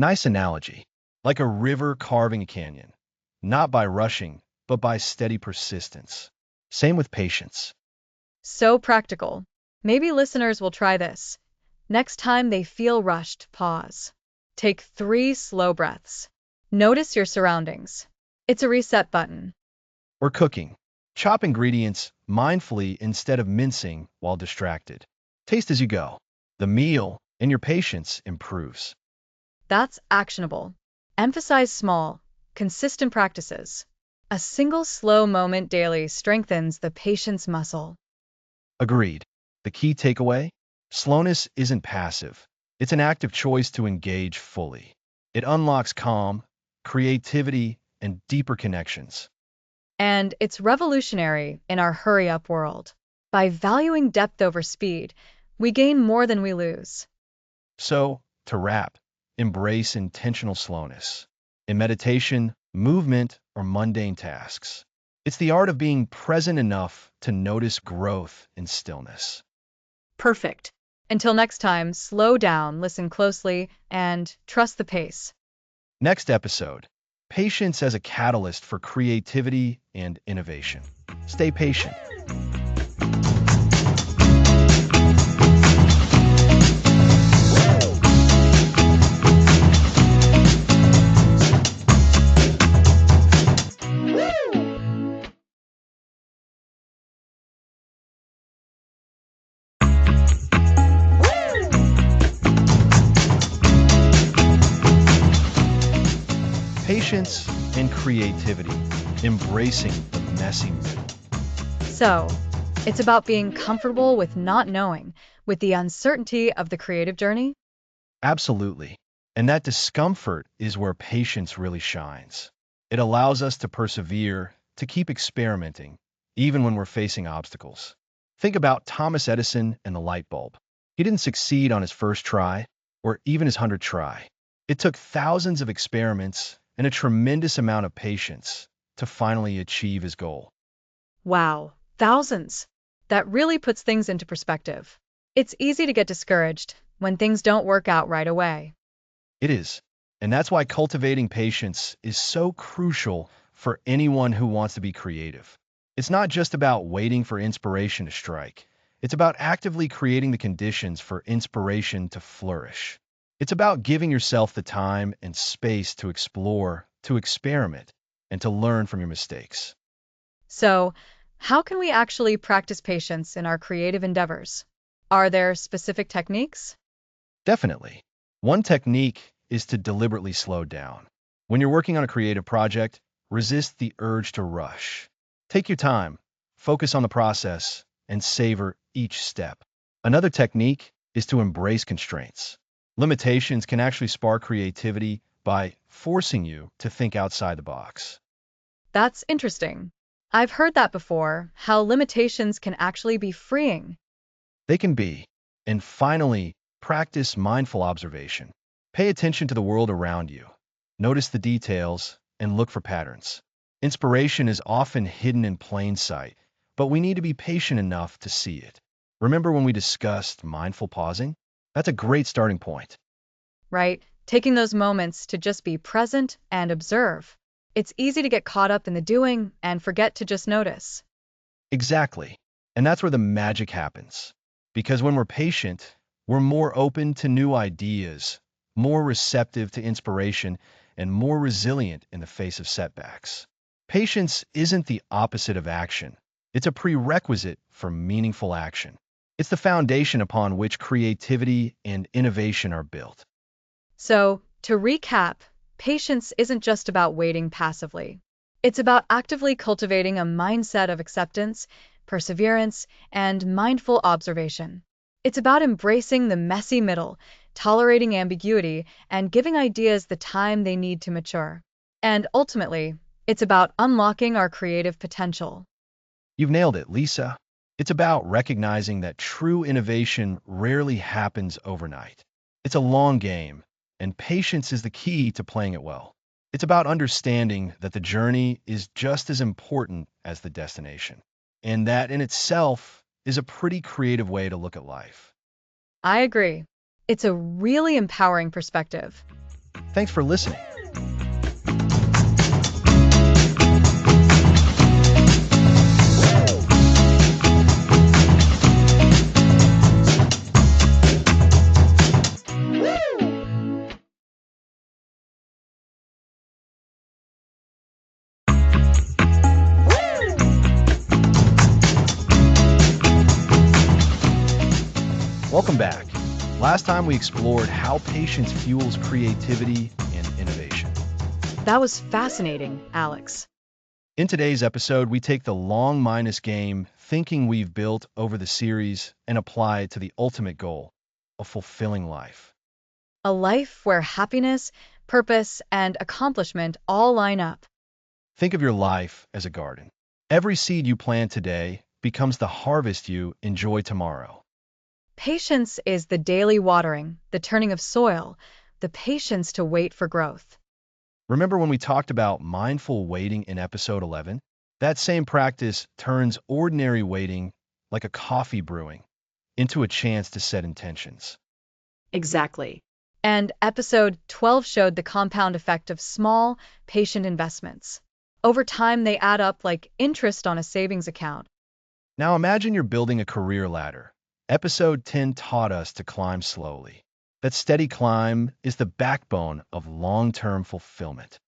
Speaker 1: Nice analogy. Like a river carving a canyon, not by rushing, but by steady persistence. Same with patience.
Speaker 2: So practical. Maybe listeners will try this. Next time they feel rushed, pause. Take 3 slow breaths. Notice your surroundings. It's a reset button.
Speaker 1: Or cooking. Chop ingredients mindfully instead of mincing while distracted. Taste as you go. The meal and your patience improves.
Speaker 2: That's actionable. Emphasize small, consistent practices. A single slow moment daily strengthens the patience muscle.
Speaker 1: Agreed. The key takeaway? Slowness isn't passive. It's an active choice to engage fully. It unlocks calm, creativity, and deeper connections.
Speaker 2: And it's revolutionary in our hurry up world. By valuing depth over speed, we gain more than we lose.
Speaker 1: So, to wrap, embrace intentional slowness. In meditation, movement, or mundane tasks, it's the art of being present enough to notice growth in stillness.
Speaker 2: Perfect. Until next time, slow down, listen closely, and trust the pace.
Speaker 1: Next episode, patience as a catalyst for creativity and innovation. Stay patient. Patience and creativity, embracing the messy middle.
Speaker 2: So, it's about being comfortable with not knowing, with the uncertainty of the creative journey.
Speaker 1: Absolutely. And that discomfort is where patience really shines. It allows us to persevere, to keep experimenting, even when we're facing obstacles. Think about Thomas Edison and the light bulb. He didn't succeed on his first try, or even his 100th try. It took thousands of experiments and a tremendous amount of patience to finally achieve his goal.
Speaker 2: Wow, thousands. That really puts things into perspective. It's easy to get discouraged when things don't work out right away.
Speaker 1: It is. And that's why cultivating patience is so crucial for anyone who wants to be creative. It's not just about waiting for inspiration to strike. It's about actively creating the conditions for inspiration to flourish. It's about giving yourself the time and space to explore, to experiment, and to learn from your mistakes.
Speaker 2: So, how can we actually practice patience in our creative endeavors? Are there specific techniques?
Speaker 1: Definitely. One technique is to deliberately slow down. When you're working on a creative project, resist the urge to rush. Take your time, focus on the process, and savor each step. Another technique is to embrace constraints. Limitations can actually spark creativity by forcing you to think outside the box.
Speaker 2: That's interesting. I've heard that before, how limitations can actually be freeing.
Speaker 1: They can be. And finally, practice mindful observation. Pay attention to the world around you. Notice the details and look for patterns. Inspiration is often hidden in plain sight, but we need to be patient enough to see it. Remember when we discussed mindful pausing? That's a great starting point.
Speaker 2: Right? Taking those moments to just be present and observe. It's easy to get caught up in the doing and forget to just notice.
Speaker 1: Exactly. And that's where the magic happens. Because when we're patient, we're more open to new ideas, more receptive to inspiration, and more resilient in the face of setbacks. Patience isn't the opposite of action. It's a prerequisite for meaningful action. It's the foundation upon which creativity and innovation are built.
Speaker 2: So, to recap, patience isn't just about waiting passively. It's about actively cultivating a mindset of acceptance, perseverance, and mindful observation. It's about embracing the messy middle, tolerating ambiguity, and giving ideas the time they need to mature. And ultimately, it's about unlocking our creative potential.
Speaker 1: You've nailed it, Lisa. It's about recognizing that true innovation rarely happens overnight. It's a long game, and patience is the key to playing it well. It's about understanding that the journey is just as important as the destination, and that in itself is a pretty creative way to look at life.
Speaker 2: I agree. It's a really empowering perspective.
Speaker 1: Thanks for listening. Welcome back. Last time we explored how patience fuels creativity and innovation.
Speaker 2: That was fascinating, Alex.
Speaker 1: In today's episode, we take the long minus game thinking we've built over the series and apply it to the ultimate goal, a fulfilling life.
Speaker 2: A life where happiness, purpose, and accomplishment all line up.
Speaker 1: Think of your life as a garden. Every seed you plant today becomes the harvest you enjoy tomorrow.
Speaker 2: Patience is the daily watering, the turning of soil, the patience to wait for growth.
Speaker 1: Remember when we talked about mindful waiting in episode 11? That same practice turns ordinary waiting, like a coffee brewing, into a chance to set intentions.
Speaker 2: Exactly. And episode 12 showed the compound effect of small, patient investments. Over time, they add up like interest on a savings account.
Speaker 1: Now imagine you're building a career ladder. Episode 10 taught us to climb slowly. That steady climb is the backbone of long-term fulfillment.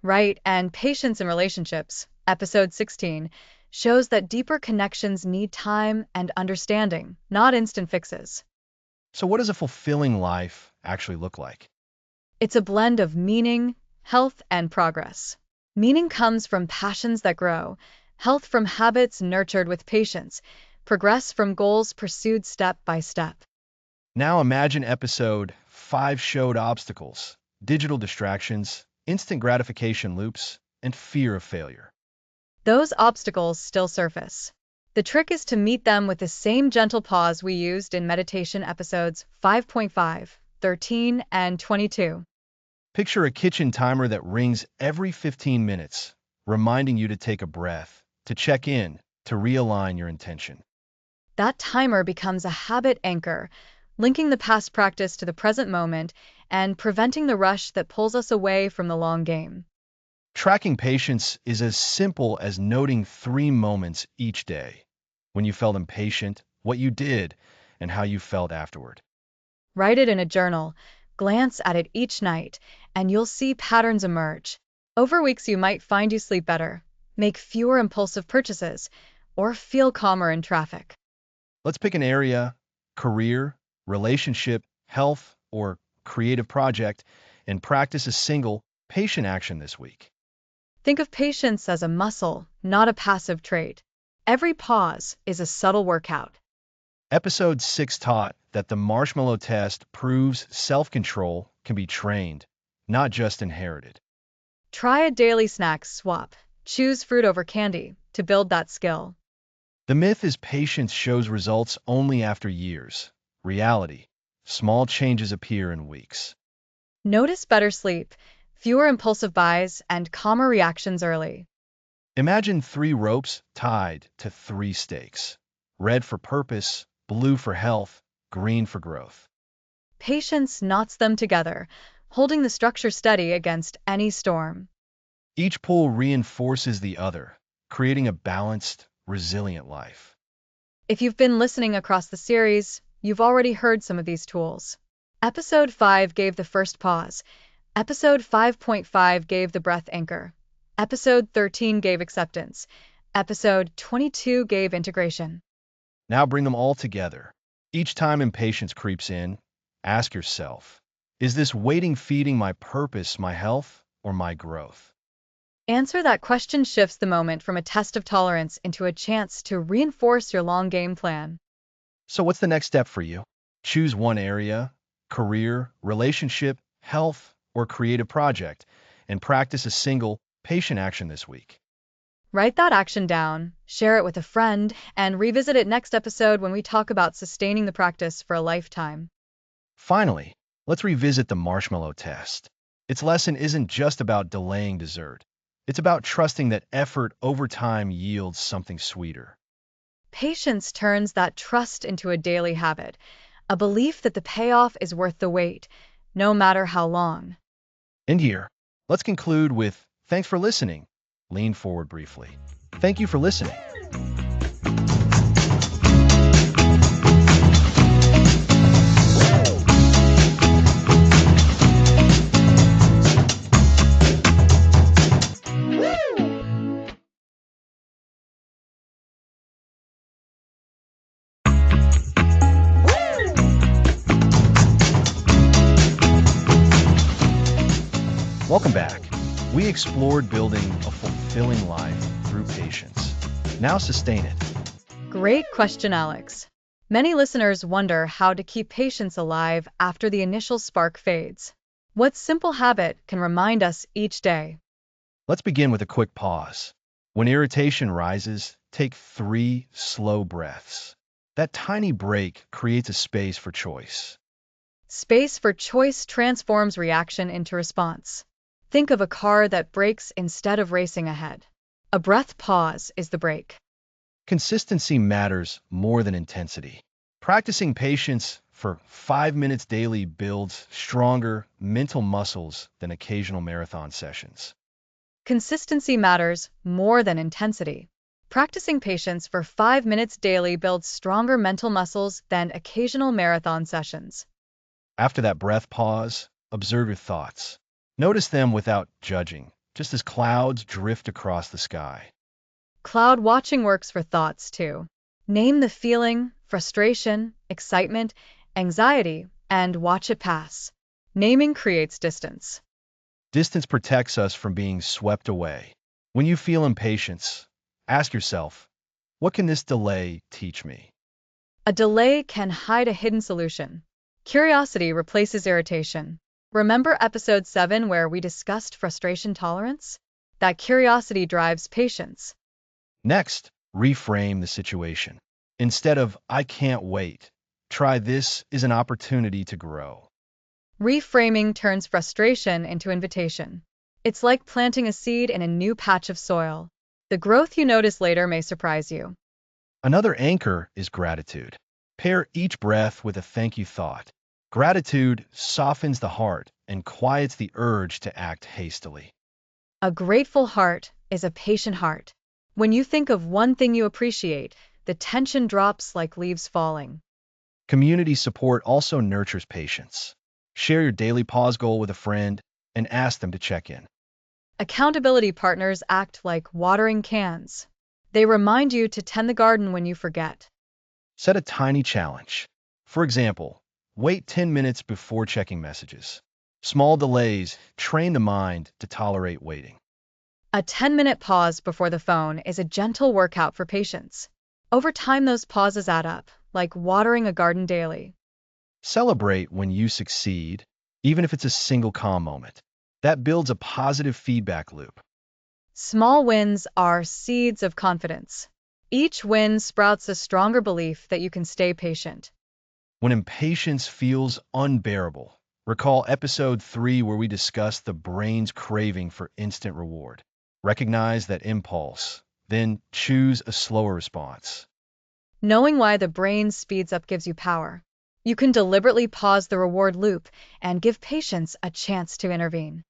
Speaker 2: Right, and patience in relationships, episode 16, shows that deeper connections need time and understanding, not instant fixes.
Speaker 1: So what does a fulfilling life actually look like?
Speaker 2: It's a blend of meaning, health, and progress. Meaning comes from passions that grow, health from habits nurtured with patience, progress from goals pursued step by step.
Speaker 1: Now imagine episode 5 showed obstacles, digital distractions, instant gratification loops, and fear of failure.
Speaker 2: Those obstacles still surface. The trick is to meet them with the same gentle pause we used in meditation episodes 5.5, 13, and 22.
Speaker 1: Picture a kitchen timer that rings every 15 minutes, reminding you to take a breath, to check in, to realign your intention.
Speaker 2: That timer becomes a habit anchor, linking the past practice to the present moment and preventing the rush that pulls us away from the long game.
Speaker 1: Tracking patience is as simple as noting 3 moments each day. When you felt impatient, what you did, and how you felt afterward.
Speaker 2: Write it in a journal, glance at it each night, and you'll see patterns emerge. Over weeks, you might find you sleep better, make fewer impulsive purchases, or feel calmer in traffic.
Speaker 1: Let's pick an area, career, relationship, health, or creative project, and practice a single, patient action this week.
Speaker 2: Think of patience as a muscle, not a passive trait. Every pause is a subtle workout.
Speaker 1: Episode 6 taught that the marshmallow test proves self-control can be trained, not just inherited.
Speaker 2: Try a daily snack swap. Choose fruit over candy to build that skill.
Speaker 1: The myth is patience shows results only after years. Reality, small changes appear in weeks.
Speaker 2: Notice better sleep, fewer impulsive buys, and calmer reactions early.
Speaker 1: Imagine 3 ropes tied to 3 stakes. Red for purpose, blue for health, green for growth.
Speaker 2: Patience knots them together, holding the structure steady against any storm.
Speaker 1: Each pull reinforces the other, creating a balanced, resilient life.
Speaker 2: If you've been listening across the series, you've already heard some of these tools. Episode 5 gave the first pause. Episode 5.5 gave the breath anchor. Episode 13 gave acceptance. Episode 22 gave integration.
Speaker 1: Now bring them all together. Each time impatience creeps in, ask yourself, is this waiting feeding my purpose, my health, or my growth?
Speaker 2: Answer that question shifts the moment from a test of tolerance into a chance to reinforce your long game plan.
Speaker 1: So what's the next step for you? Choose one area, career, relationship, health, or creative project, and practice a single, patient action this week.
Speaker 2: Write that action down, share it with a friend, and revisit it next episode when we talk about sustaining the practice for a lifetime.
Speaker 1: Finally, let's revisit the marshmallow test. Its lesson isn't just about delaying dessert. It's about trusting that effort over time yields something sweeter.
Speaker 2: Patience turns that trust into a daily habit, a belief that the payoff is worth the wait, no matter how long.
Speaker 1: And here, let's conclude with thanks for listening. Lean forward briefly. Thank you for listening. Welcome back. We explored building a fulfilling life through patience. Now sustain it.
Speaker 2: Great question, Alex. Many listeners wonder how to keep patience alive after the initial spark fades. What simple habit can remind us each day?
Speaker 1: Let's begin with a quick pause. When irritation rises, take 3 slow breaths. That tiny break creates a space for choice.
Speaker 2: Space for choice transforms reaction into response. Think of a car that brakes instead of racing ahead. A breath pause is the brake.
Speaker 1: Consistency matters more than intensity. Practicing patience for 5 minutes daily builds stronger mental muscles than occasional marathon sessions.
Speaker 2: Consistency matters more than intensity. Practicing patience for 5 minutes daily builds stronger mental muscles than occasional marathon sessions.
Speaker 1: After that breath pause, observe your thoughts. Notice them without judging, just as clouds drift across the sky.
Speaker 2: Cloud watching works for thoughts too. Name the feeling, frustration, excitement, anxiety, and watch it pass. Naming creates distance.
Speaker 1: Distance protects us from being swept away. When you feel impatience, ask yourself, what can this delay teach me?
Speaker 2: A delay can hide a hidden solution. Curiosity replaces irritation. Remember episode 7 where we discussed frustration tolerance? That curiosity drives patience.
Speaker 1: Next, reframe the situation. Instead of, I can't wait, try this is an opportunity to grow.
Speaker 2: Reframing turns frustration into invitation. It's like planting a seed in a new patch of soil. The growth you notice later may surprise you.
Speaker 1: Another anchor is gratitude. Pair each breath with a thank you thought. Gratitude softens the heart and quiets the urge to act hastily.
Speaker 2: A grateful heart is a patient heart. When you think of one thing you appreciate, the tension drops like leaves falling.
Speaker 1: Community support also nurtures patience. Share your daily pause goal with a friend and ask them to check in.
Speaker 2: Accountability partners act like watering cans. They remind you to tend the garden when you forget.
Speaker 1: Set a tiny challenge. For example, wait 10 minutes before checking messages. Small delays train the mind to tolerate waiting.
Speaker 2: A 10-minute pause before the phone is a gentle workout for patience. Over time, those pauses add up, like watering a garden daily.
Speaker 1: Celebrate when you succeed, even if it's a single calm moment. That builds a positive feedback loop.
Speaker 2: Small wins are seeds of confidence. Each win sprouts a stronger belief that you can stay patient.
Speaker 1: When impatience feels unbearable, Recall episode 3 where we discussed the brain's craving for instant reward. Recognize that impulse, then choose a slower response.
Speaker 2: Knowing why the brain speeds up gives you power. You can deliberately pause the reward loop and give patience a chance to intervene.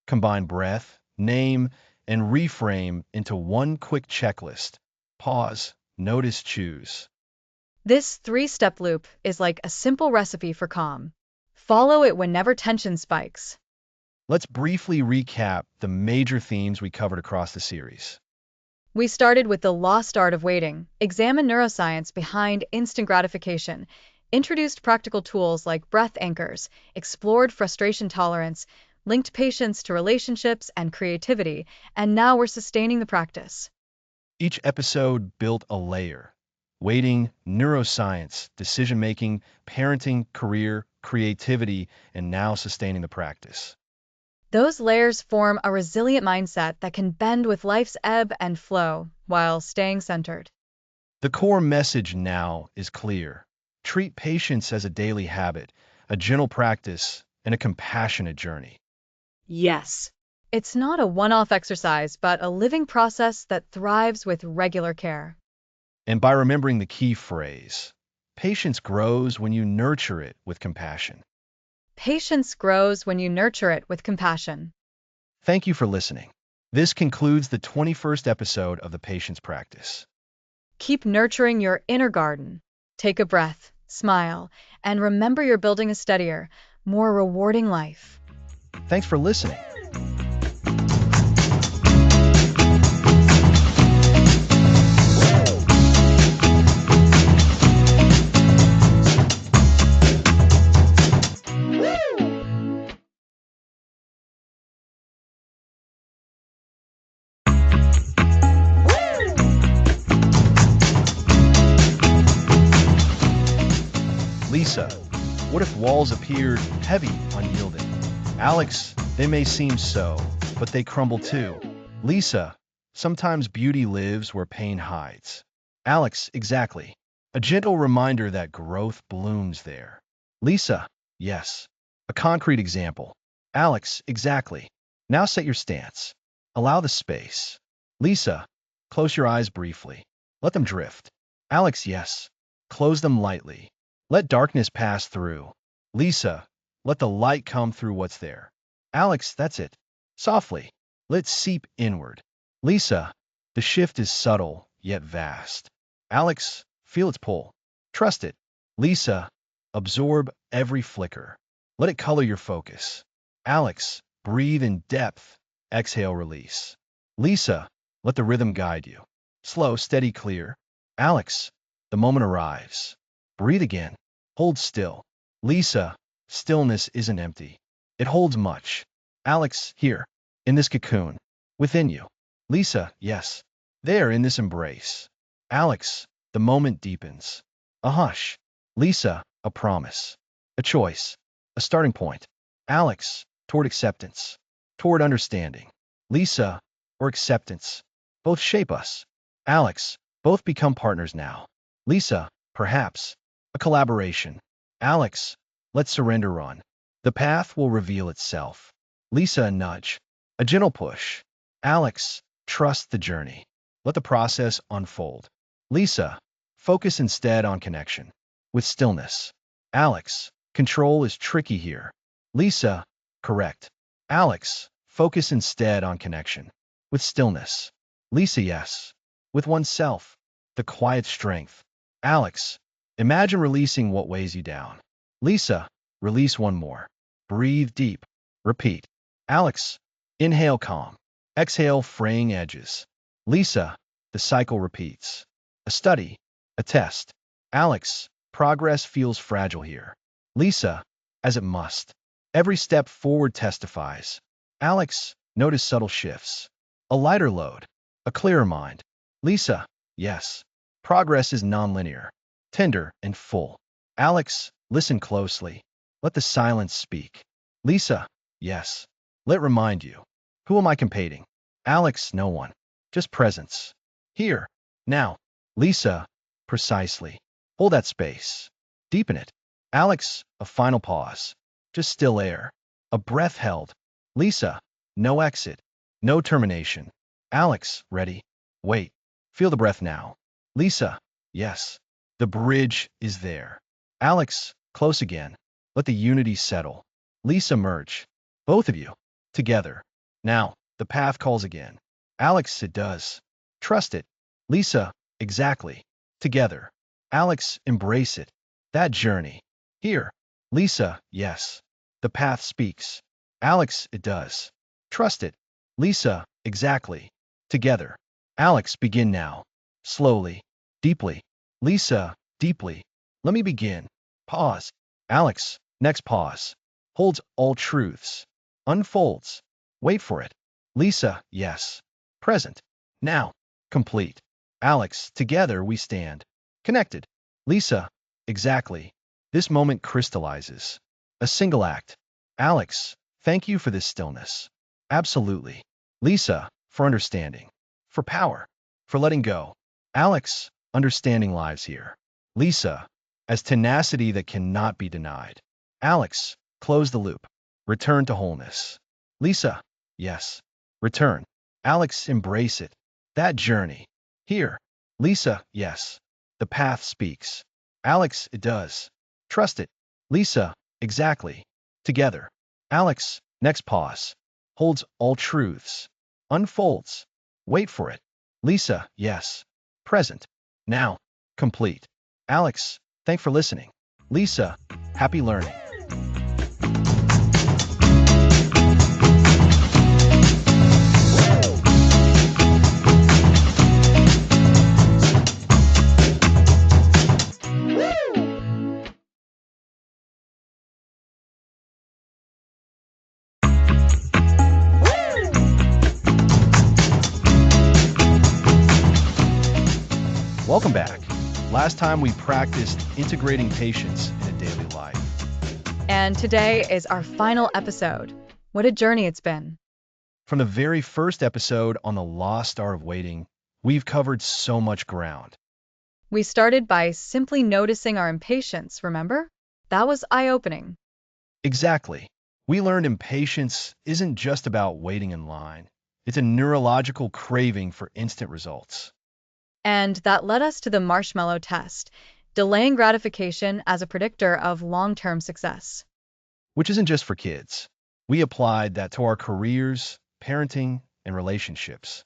Speaker 1: Combine breath, name, and reframe into one quick checklist. Pause, notice, choose.
Speaker 2: This three-step loop is like a simple recipe for calm. Follow it whenever tension spikes.
Speaker 1: Let's briefly recap the major themes we covered across the series.
Speaker 2: We started with the lost art of waiting, examined neuroscience behind instant gratification, introduced practical tools like breath anchors, explored frustration tolerance, linked patience to relationships and creativity, and now we're sustaining the practice.
Speaker 1: Each episode built a layer. Waiting, neuroscience, decision-making, parenting, career, creativity, and now sustaining the practice.
Speaker 2: Those layers form a resilient mindset that can bend with life's ebb and flow while staying centered.
Speaker 1: The core message now is clear. Treat patience as a daily habit, a gentle practice, and a compassionate journey.
Speaker 2: Yes. It's not a one-off exercise, but a living process that thrives with regular care.
Speaker 1: And by remembering the key phrase, patience grows when you nurture it with compassion.
Speaker 2: Patience grows when you nurture it with compassion.
Speaker 1: Thank you for listening. This concludes the 21st episode of the Patience Practice.
Speaker 2: Keep nurturing your inner garden. Take a breath, smile, and remember you're building a steadier, more rewarding life.
Speaker 1: Thanks for listening. Lisa, what if walls appeared heavy, unyielding? Alex, they may seem so, but they crumble too. Lisa, sometimes beauty lives where pain hides. Alex, exactly. A gentle reminder that growth blooms there. Lisa, yes. A concrete example. Alex, exactly. Now set your stance. Allow the space. Lisa, close your eyes briefly. Let them drift. Alex, yes. Close them lightly. Let darkness pass through. Lisa, let the light come through what's there. Alex, that's it. Softly. Let it seep inward. Lisa, the shift is subtle, yet vast. Alex, feel its pull. Trust it. Lisa, absorb every flicker. Let it color your focus. Alex, breathe in depth. Exhale, release. Lisa, let the rhythm guide you. Slow, steady, clear. Alex, the moment arrives. Breathe again. Hold still. Lisa, stillness isn't empty. It holds much. Alex, here, in this cocoon, within you. Lisa, yes, there in this embrace. Alex, the moment deepens. A hush. Lisa, a promise. A choice. A starting point. Alex, toward acceptance. Toward understanding. Lisa, or acceptance. Both shape us. Alex, both become partners now. Lisa, perhaps, a collaboration. Alex, let's surrender on. The path will reveal itself. Lisa, a nudge. A gentle push. Alex, trust the journey. Let the process unfold. Lisa, focus instead on connection. With stillness. Alex, control is tricky here. Lisa, correct. Alex, focus instead on connection. With stillness. Lisa, yes. With oneself. The quiet strength. Alex, imagine releasing what weighs you down. Lisa, release one more. Breathe deep. Repeat. Alex, inhale calm. Exhale fraying edges. Lisa, the cycle repeats. A study. A test. Alex, progress feels fragile here. Lisa, as it must. Every step forward testifies. Alex, notice subtle shifts. A lighter load. A clearer mind. Lisa, yes. Progress is nonlinear. Tender and full. Alex, listen closely. Let the silence speak. Lisa, yes. Let remind you. Who am I competing? Alex, no one. Just presence. Here. Now. Lisa, precisely. Hold that space. Deepen it. Alex, a final pause. just still air. A breath held. Lisa, no exit. No termination. Alex, ready. Wait. Feel the breath now. Lisa, yes. The bridge is there. Alex, close again. Let the unity settle. Lisa, merge. Both of you. Together. Now, the path calls again. Alex, it does. Trust it. Lisa, exactly. Together. Alex, embrace it. That journey. Here. Lisa, yes. The path speaks. Alex, it does. Trust it. Lisa, exactly. Together. Alex, begin now. Slowly. Deeply. Lisa, deeply. Let me begin. Pause. Alex, next pause. Holds all truths. Unfolds. Wait for it. Lisa, yes. Present. Now. Complete. Alex, together we stand. Connected. Lisa, exactly. This moment crystallizes. A single act. Alex, thank you for this stillness. Absolutely. Lisa, for understanding. For power. For letting go. Alex, understanding lives here. Lisa, as tenacity that cannot be denied. Alex, close the loop. Return to wholeness. Lisa, yes. Return. Alex, embrace it. That journey. Here. Lisa, yes. The path speaks. Alex, it does. Trust it. Lisa, exactly. Together. Alex, next pause. Holds all truths. Unfolds. Wait for it. Lisa, yes. Present. Now. Complete. Alex, thanks for listening. Lisa, happy learning. Welcome back. Last time we practiced integrating patience in a daily life.
Speaker 2: And today is our final episode. What a journey it's been.
Speaker 1: From the very first episode on the lost art of waiting, we've covered so much ground.
Speaker 2: We started by simply noticing our impatience, remember? That was eye-opening.
Speaker 1: Exactly. We learned impatience isn't just about waiting in line. It's a neurological craving for instant results.
Speaker 2: And that led us to the marshmallow test, delaying gratification as a predictor of long-term success.
Speaker 1: Which isn't just for kids. We applied that to our careers, parenting, and relationships.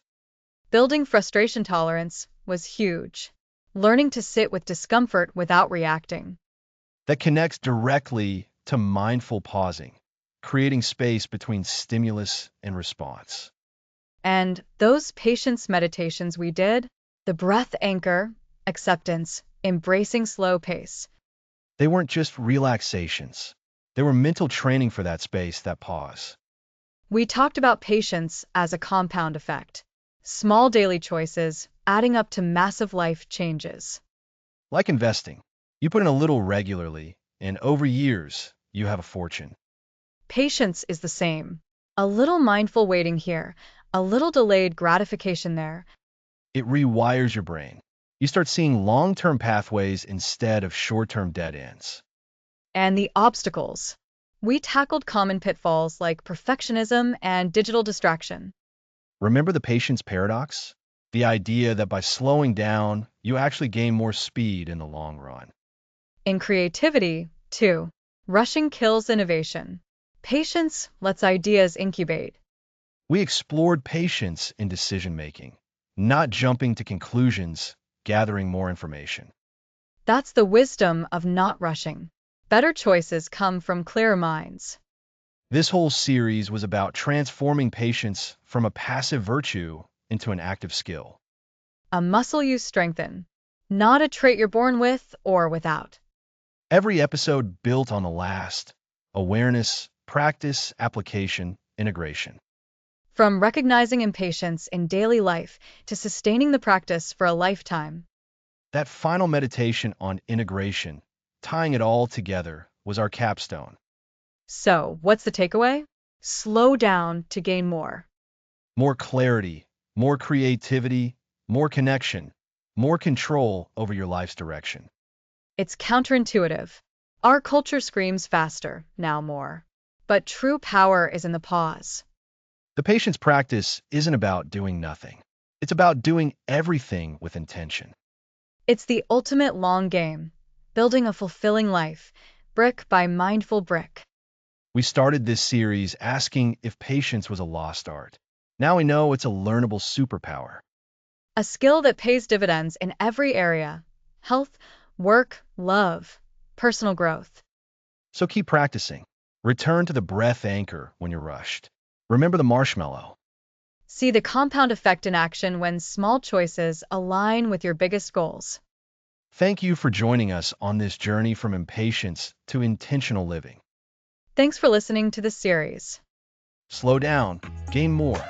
Speaker 2: Building frustration tolerance was huge. Learning to sit with discomfort without reacting.
Speaker 1: That connects directly to mindful pausing, creating space between stimulus and response.
Speaker 2: And those patience meditations we did, the breath anchor, acceptance, embracing slow pace.
Speaker 1: They weren't just relaxations. They were mental training for that space, that pause.
Speaker 2: We talked about patience as a compound effect. Small daily choices adding up to massive life changes.
Speaker 1: Like investing, you put in a little regularly, and over years, you have a fortune.
Speaker 2: Patience is the same. A little mindful waiting here, a little delayed gratification there.
Speaker 1: It rewires your brain. You start seeing long-term pathways instead of short-term dead ends.
Speaker 2: And the obstacles. We tackled common pitfalls like perfectionism and digital distraction.
Speaker 1: Remember the patience paradox? The idea that by slowing down, you actually gain more speed in the long run.
Speaker 2: In creativity, too, rushing kills innovation. Patience lets ideas incubate.
Speaker 1: We explored patience in decision-making, not jumping to conclusions, gathering more information.
Speaker 2: That's the wisdom of not rushing. Better choices come from clearer minds.
Speaker 1: This whole series was about transforming patience from a passive virtue into an active skill.
Speaker 2: A muscle you strengthen, not a trait you're born with or without.
Speaker 1: Every episode built on the last: awareness, practice, application, integration.
Speaker 2: From recognizing impatience in daily life to sustaining the practice for a lifetime.
Speaker 1: That final meditation on integration, tying it all together, was our capstone.
Speaker 2: So, what's the takeaway? Slow down to gain more.
Speaker 1: More clarity, more creativity, more connection, more control over your life's direction.
Speaker 2: It's counterintuitive. Our culture screams faster, now more. But true power is in the pause.
Speaker 1: The patience practice isn't about doing nothing. It's about doing everything with intention.
Speaker 2: It's the ultimate long game, building a fulfilling life, brick by mindful brick.
Speaker 1: We started this series asking if patience was a lost art. Now we know it's a learnable superpower.
Speaker 2: A skill that pays dividends in every area: health, work, love, personal growth.
Speaker 1: So keep practicing. Return to the breath anchor when you're rushed. Remember the marshmallow.
Speaker 2: See the compound effect in action when small choices align with your biggest goals.
Speaker 1: Thank you for joining us on this journey from impatience to intentional living.
Speaker 2: Thanks for listening to this series.
Speaker 1: Slow down, gain more.